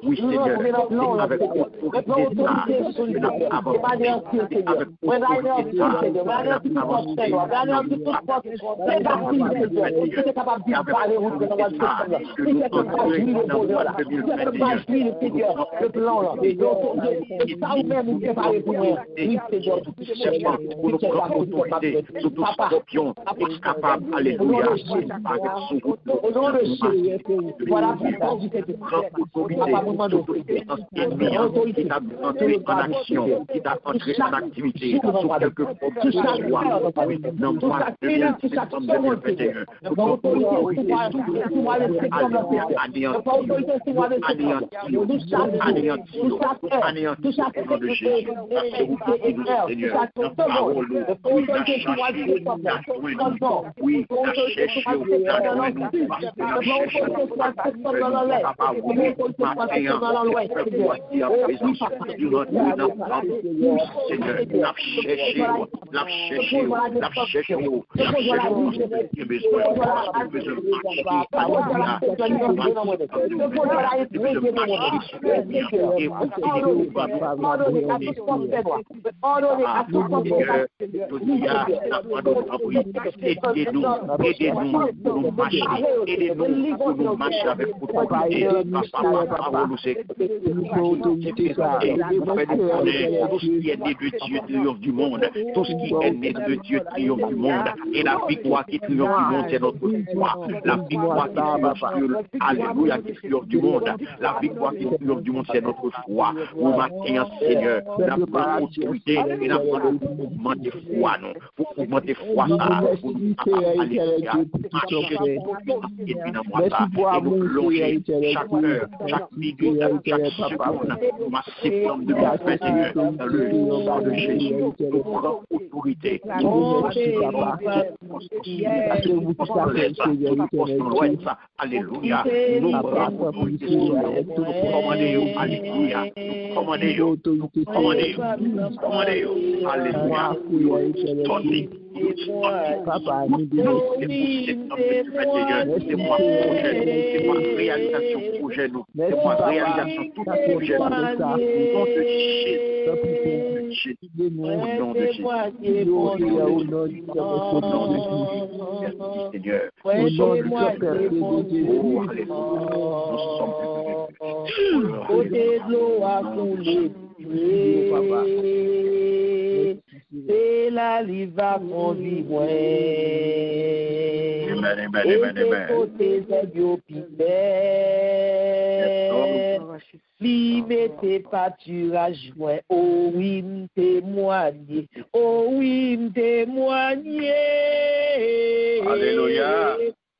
Oui, Seigneur, c'est avec autorité ça que nous avons avancé. Avec autorité Alléluia. Voilà qui t'a entré en action, qui t'a entré en activité, sur quelque chose que ce soit, dans le mois de septembre 2021, tout ce qui est né de Dieu triomphe du monde. Tout ce qui est né de Dieu triomphe du monde. Et la victoire qui triomphe du monde, c'est notre foi. La victoire qui triomphe, alléluia, qui triomphe du monde. La victoire qui triomphe du monde, c'est notre foi. Au matin, Seigneur, la autorité et la mouvement de foi, non. Pour augmenter foi, ça, pour nous et nous plonger chaque heure, chaque minute, chaque seconde, massivement de 2021 dans le nom de Jésus. Nous prenons autorité. Alléluia. Nous prenons autorité. Nous commandons, alléluia. Nous commandons, alléluia. Papa, c'est moi réalisation projet nous, c'est moi réalisation tout projet nous, au nom de Jésus, Seigneur, nous sommes c'est la liva conduit moi. Si mettez pâturage moi, oh oui m'témoigner, oh oui m'témoigner. Alléluia.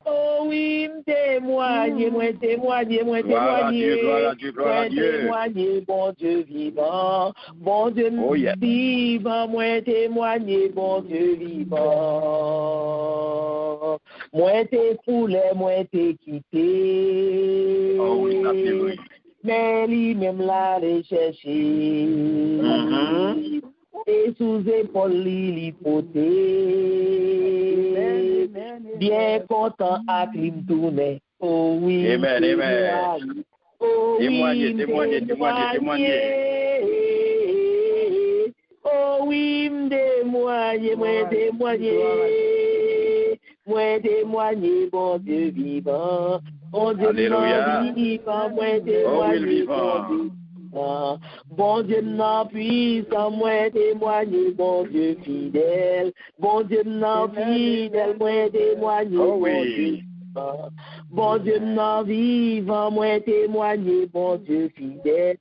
Oh oui, témoignez, moi témoignez, bon Dieu vivant, bon Dieu vivant, moi témoignez, bon Dieu vivant. Moi t'es foulé, moi t'es quitté. Oh oui, mais lui-même l'a recherché. Et sous épaule l'hypothèse, bien content à clim tourner. Oh oui, amen. Oh oui, témoignez. Oh oui, moi témoigner, bon Dieu vivant, bon Dieu vivant, moi témoigner, bon Dieu n'en puissant, moi témoigner, bon Dieu fidèle, bon Dieu n'en fidèle, moi témoigner, bon Dieu vivant, bon Dieu n'en vivant, moi témoigner, bon Dieu fidèle,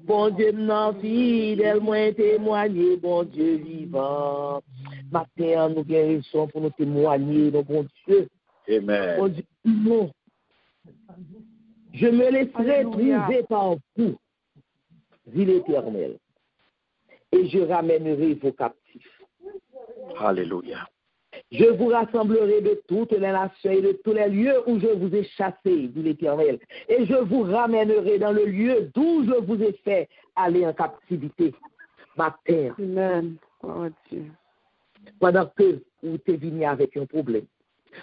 bon Dieu n'en fidèle, moi témoigner, bon Dieu vivant. Matin, nous guérissons pour nous témoigner, nos bon Dieu. Amen. Bon Dieu, non. Je me laisserai trouver par vous, dit l'Éternel, et je ramènerai vos captifs. Alléluia. Je vous rassemblerai de toutes les nations et de tous les lieux où je vous ai chassés, dit l'Éternel, et je vous ramènerai dans le lieu d'où je vous ai fait aller en captivité. Ma terre. Amen. Oh Dieu. Pendant que vous êtes venu avec un problème,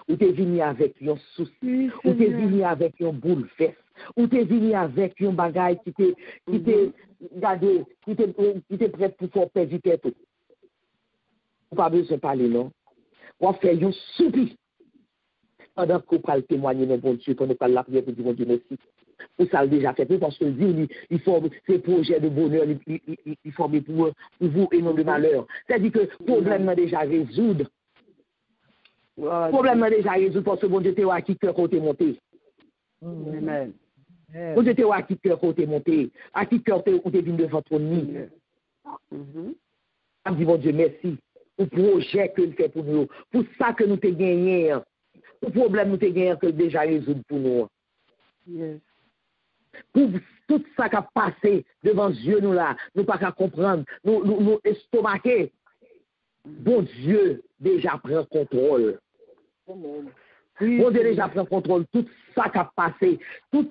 ou t'es venu avec un souci, ou t'es venu avec un bouleverse, ou t'es venu avec un bagage qui t'est prêt pour faire perdre tête. pas besoin de parler, non. On fait un soupi. Pendant qu'on parle témoigner, mon bon Dieu, qu'on ne parle la prière pour dire, mon Dieu, merci. Pour ça, déjà fait, parce que Dieu, il forme ses projets de bonheur, il forme pour vous et non de malheur. C'est-à-dire que le problème est déjà résoudre. Le problème est déjà résoudre parce que bon Dieu, t'es à qui cœur côté monté. Amen. Bon Dieu, t'es à qui cœur côté monté. À qui cœur t'es venu devant ton nid. Je dis, bon Dieu, merci. Pour le projet que nous fait pour nous. Pour ça que nous t'ai gagné. Pour le problème que nous t'ai gagné que déjà résoudre pour nous. Yes. Pour tout ça qui a passé devant Dieu, nous là, nous pas qu'à comprendre, nous estomaquer. Bon Dieu déjà prend contrôle. Bon Dieu déjà prend contrôle. Tout ça qui a passé dans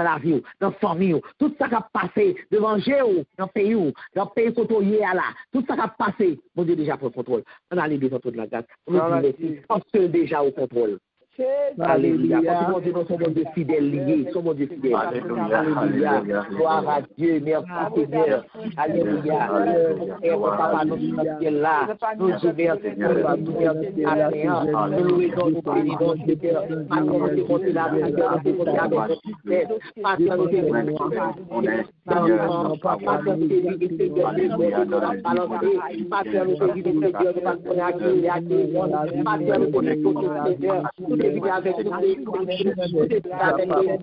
la vie, dans la famille, tout ça qui a passé devant Dieu, dans le pays côtoyé là, tout ça qui a passé, bon Dieu déjà prend contrôle. On a les devant toute la grâce. On nous dit parce que déjà au contrôle. Alléluia. Parce que mon Dieu, nous sommes bon Dieu fidèles liés. Nous sommes bon Dieu fidèles. Alléluia. Gloire à Dieu. Merci Seigneur. Alléluia. Et mon papa, nous sommes là. Nous sommes merci pour nous. Nous louons, nous bénissons, Seigneur. Maintenant, nous sommes là. Nous sommes avec nous. Maintenant, nous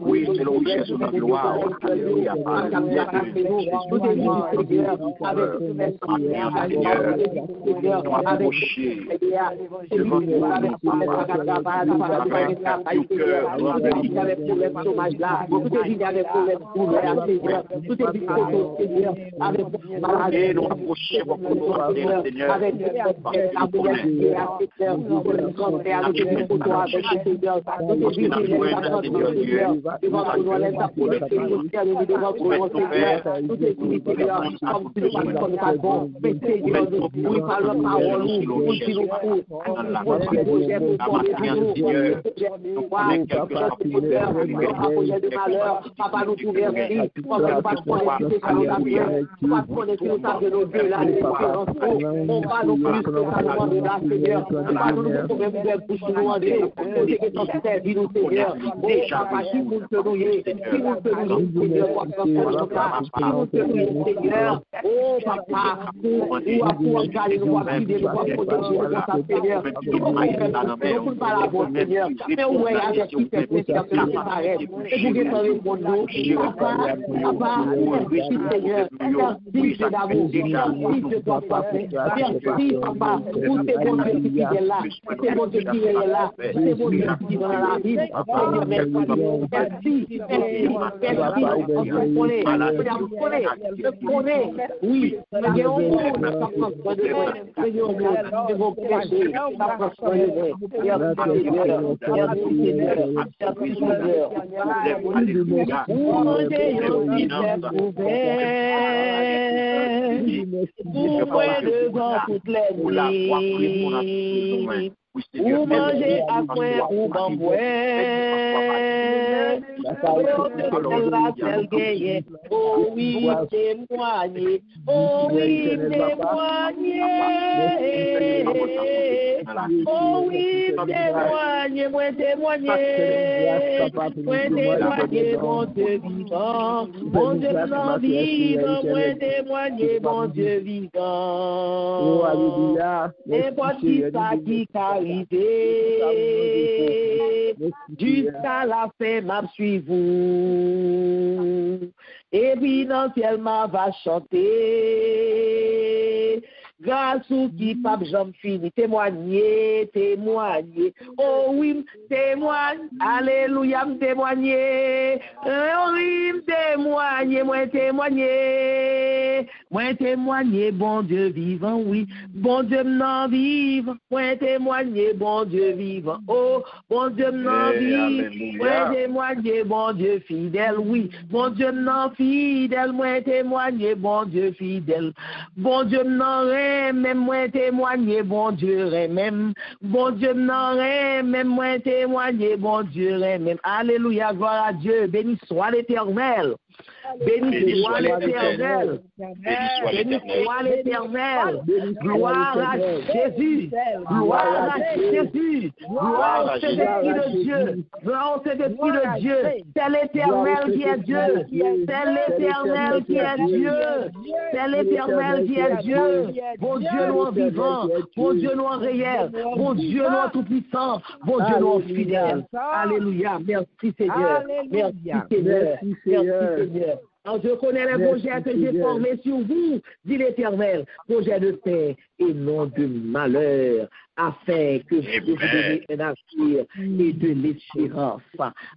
oui, c'est l'objet de la gloire. Alléluia. Ou manger à point ou bamboué. Oh oui, témoigner. Oh oui, témoigner. Oh oui, témoigner. Moi témoigner. Moi témoigner, mon Dieu vivant. Mon Dieu non vivant. Moi témoigner, mon Dieu vivant. Oh, alléluia. N'importe qui ça qui arrivé. Jusqu'à la fin, m'a suivi vous. Et puis, dans ciel, m'a va chanter. Grâce ou qui pape j'en finis, témoigner. Oh oui, témoigne, alléluia, témoigner. Oh oui, témoigner, moi témoigner, bon Dieu vivant, oui, bon Dieu m'en vive, moi témoigner, bon Dieu vivant, oh, bon Dieu m'en vive, moi témoigner, bon Dieu fidèle, oui, bon Dieu m'en fidèle, moi témoigner, bon Dieu fidèle, bon Dieu m'en même moi témoigner, bon Dieu même, bon Dieu m'en même moi témoigner, bon Dieu même, alléluia, gloire à Dieu, béni soit l'Éternel. Béni soit l'Éternel. Béni soit l'Éternel. Gloire à Jésus. Gloire à Jésus. Gloire au Saint-Esprit de Dieu. Gloire au Saint-Esprit de Dieu. C'est l'Éternel qui est Dieu. C'est l'Éternel qui est Dieu. C'est l'Éternel qui est Dieu. Bon Dieu, nous en vivant. Bon Dieu, nous en réel. Bon Dieu, nous en tout-puissant. Bon Dieu, nous en fidèle. Alléluia. Merci Seigneur. Merci Seigneur. Merci Seigneur. Alors, je connais les projets que j'ai formés sur vous, dit l'Éternel, projet de paix et non de malheur, afin que je vous donne un avenir et de l'espérance.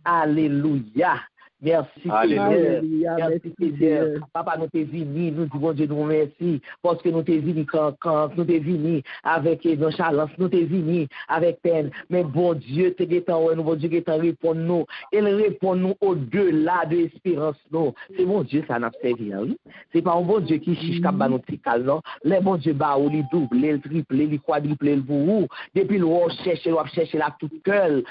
Alléluia. Merci Seigneur. Merci Seigneur. Papa, nous t'es venu, nous disons Dieu nous merci, parce que nous t'es venu quand nous t'es venu avec nonchalance, nous t'es venu avec peine. Mais bon Dieu, t'es guettant, nous bon Dieu guettant répond nous. Il répond nous au-delà de l'espérance nous. C'est bon Dieu, ça n'a servi, oui. C'est pas un bon Dieu qui chiche comme nous cal, non. Les bon Dieu bah ou les double, les triple, les quadruple, le vous. Depuis le cherche la tout cœur,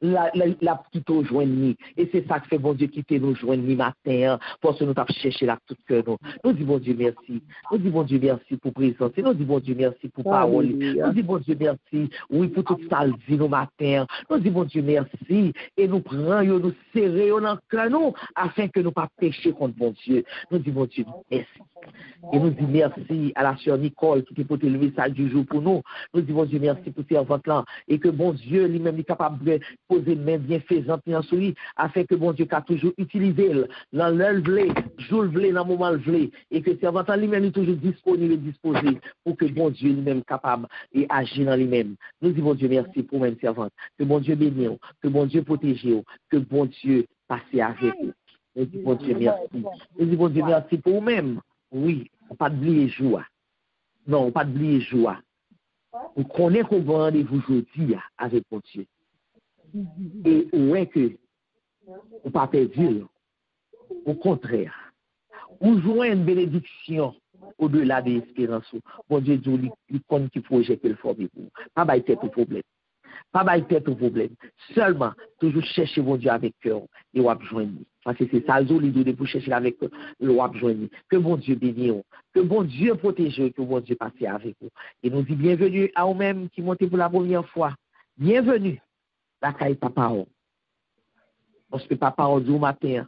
la petite rejoindre. Et c'est ça que fait bon Dieu quitter nous joindre le matin parce que nous t'avons cherché là tout cœur nous. Nous disons bon Dieu merci. Nous disons bon Dieu merci pour présence. Nous disons bon Dieu merci pour parole. Nous disons bon Dieu merci oui pour toute ça dit nous matin. Nous disons bon Dieu merci et nous prenons nous serrer dans cœur nous afin que nous pas pécher contre bon Dieu. Nous disons bon Dieu merci. Et nous disons merci à la sœur Nicole qui peut le message du jour pour nous. Nous disons bon Dieu merci pour servante là et que bon Dieu lui-même est capable de poser main bienfaisante sur lui afin que bon Dieu a toujours utilisé dans l'heure vlé, jour vlé, dans le moment vlé, et que servant lui-même est toujours disponible et disposé pour que bon Dieu lui-même capable et agir dans lui-même. Nous disons bon Dieu merci pour même servante. Que bon Dieu bénisse, que bon Dieu protège, que bon Dieu passe avec vous. Nous disons bon Dieu merci. Nous disons bon Dieu merci pour vous-même. Oui, pas d'oublier joie. Non, pas d'oublier joie. Vous connaissez qu'on va rendez-vous aujourd'hui avec bon Dieu. Et ouais que ou pas perdu. Au contraire, ou jouer une bénédiction au-delà des espérances. Bon Dieu, il compte qui projette le forme pour vous. Pas bailler tête au problème. Pas bailler tête au problème. Seulement, toujours chercher bon Dieu avec cœur et wap joindre. Parce que c'est ça, l'idée pour chercher avec le wap joindre. Que bon Dieu bénisse, que bon Dieu protège, que bon Dieu passe avec vous. Et nous dit bienvenue à vous-même qui montez pour la première fois. Bienvenue, la caille papa. Parce que papa on dit au matin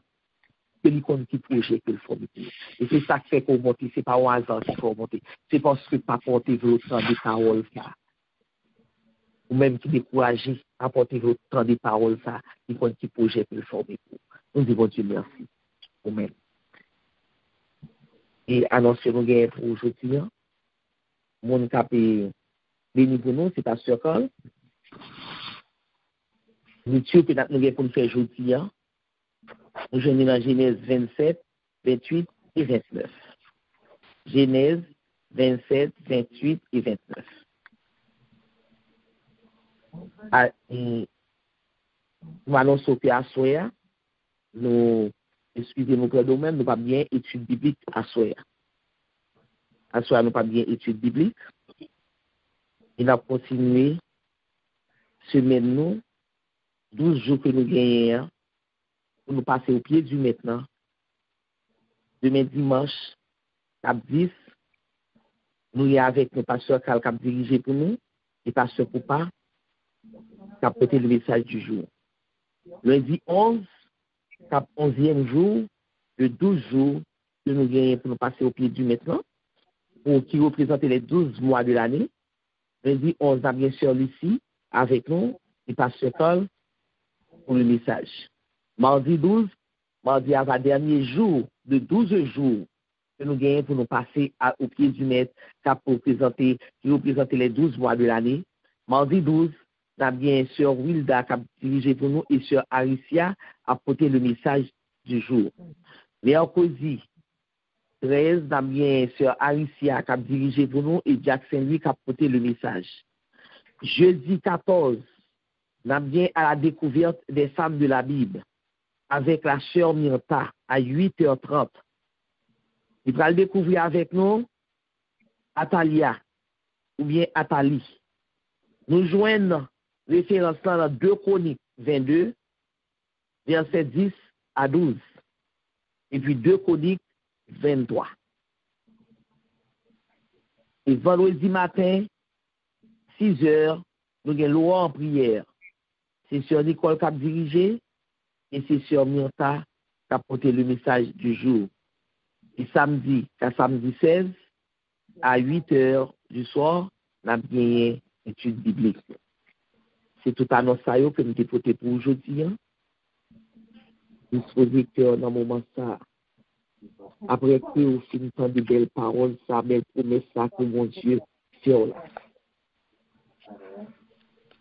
que l'icône qui projette que le faut monter. Et c'est ça qui fait qu'on monte, c'est pas au hasard qu'il faut monter. C'est parce que papa porte votre temps de parole ça. Ou même qui découragé à porter votre temps de parole ça, l'icône qui projette que le faut monter. Nous disons Dieu merci. Amen. Et annoncer nous gagnons pour aujourd'hui. Mon capé béni pour nous, c'est Pasteur Carl. L'étude que nous avons pour nous faire aujourd'hui, nous sommes dans Genèse 27, 28 et 29. Genèse 27, 28 et 29. Nous allons sauter à Soya. Excusez-nous pour nous même, nous pas bien étude biblique à Soya. À Soya, nous pas bien étude biblique. Il a continué semaine nous. 12 jours que nous gagnons pour nous passer au pied du maintenant. Demain dimanche, cap 10, nous y avec nos pasteurs qui ont dirigé pour nous, et pasteur Poupa, qui a porté le message du jour. Lundi 11, cap 11e jour, de 12 jours que nous gagnons pour nous passer au pied du maintenant, pour qui représente les 12 mois de l'année. Lundi 11, on a bien sûr Lucie avec nous, et pasteur Paul, pour le message. Mardi 12, mardi avant-dernier jour de 12 jours que nous gagnons pour nous passer au pied du maître qui représente les 12 mois de l'année. Mardi 12, nous avons bien Sœur Wilda qui a dirigé pour nous et Sœur Aricia a porté le message du jour. Mercredi 13, nous avons bien Sœur Aricia qui a dirigé pour nous et Jackson lui qui a porté le message. Jeudi 14, nous avons bien à la découverte des femmes de la Bible avec la sœur Myrta à 8h30. Il va le découvrir avec nous Atalia ou bien Atali. Nous joignons référence dans 2 Chroniques 22, versets 10 à 12. Et puis 2 Chroniques 23. Et vendredi matin, 6 heures, nous avons l'eau en prière. C'est sur Nicole qui a dirigé et c'est sur Mianta qui a porté le message du jour. Et samedi 16, à 8 heures du soir, nous avons gagné une étude biblique. C'est tout annonce que nous avons porté pour aujourd'hui. Nous sommes dans le moment ça. Après que vous finissez de belles paroles, ça, belle promesse, ça, que mon Dieu fait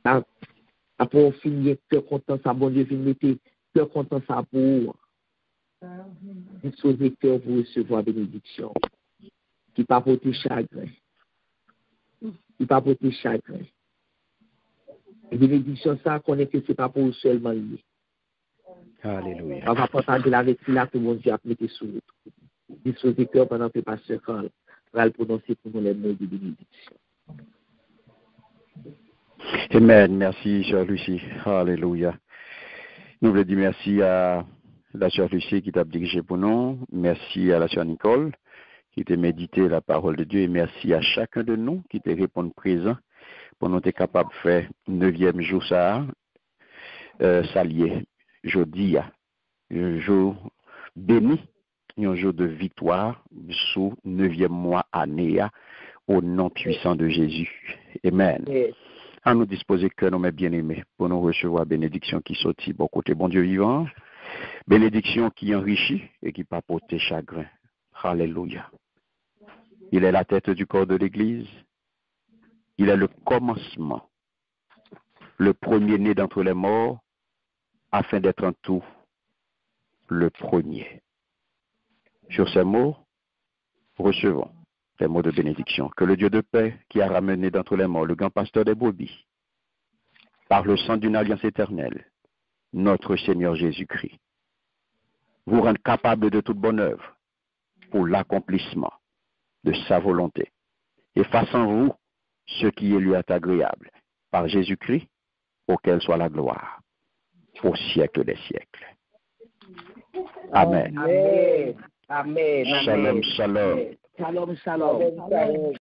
là. Après, on finit cœur content, ça, bon Dieu, finit cœur content, ça, pour vous sauver cœur, vous recevoir bénédiction. Qui pas porter chagrin. Qui pas porter chagrin. Et bénédiction, ça, connaît que c'est pas pour vous seulement lié. Alléluia. On va partager la récit là que mon Dieu a mis sur nous. Disposez cœur pendant que pasteur Carl va le prononcer pour nous les mots de bénédiction. Amen. Merci, Sœur Lucie. Alléluia. Nous voulons dire merci à la Sœur Lucie qui t'a dirigé pour nous. Merci à la Sœur Nicole qui t'a médité la parole de Dieu. Et merci à chacun de nous qui t'a répondu présent pour nous être capable de faire 9e jour ça, s'allier. Jeudi, un jour béni, un jour de victoire sous 9e mois année au nom puissant de Jésus. Amen. Yes. À nous disposer que nous, mes bien-aimés, pour nous recevoir bénédiction qui sortit bon côté bon Dieu vivant, bénédiction qui enrichit et qui pas porter chagrin. Alléluia. Il est la tête du corps de l'Église. Il est le commencement, le premier-né d'entre les morts, afin d'être en tout le premier. Sur ces mots, recevons les mots de bénédiction. Que le Dieu de paix, qui a ramené d'entre les morts le grand pasteur des brebis, par le sang d'une alliance éternelle, notre Seigneur Jésus-Christ, vous rende capable de toute bonne œuvre pour l'accomplissement de sa volonté, et fasse en vous ce qui lui est agréable, par Jésus-Christ, auquel soit la gloire, au siècle des siècles. Amen. Amen. Amen. Shalom, shalom. Shalom, shalom.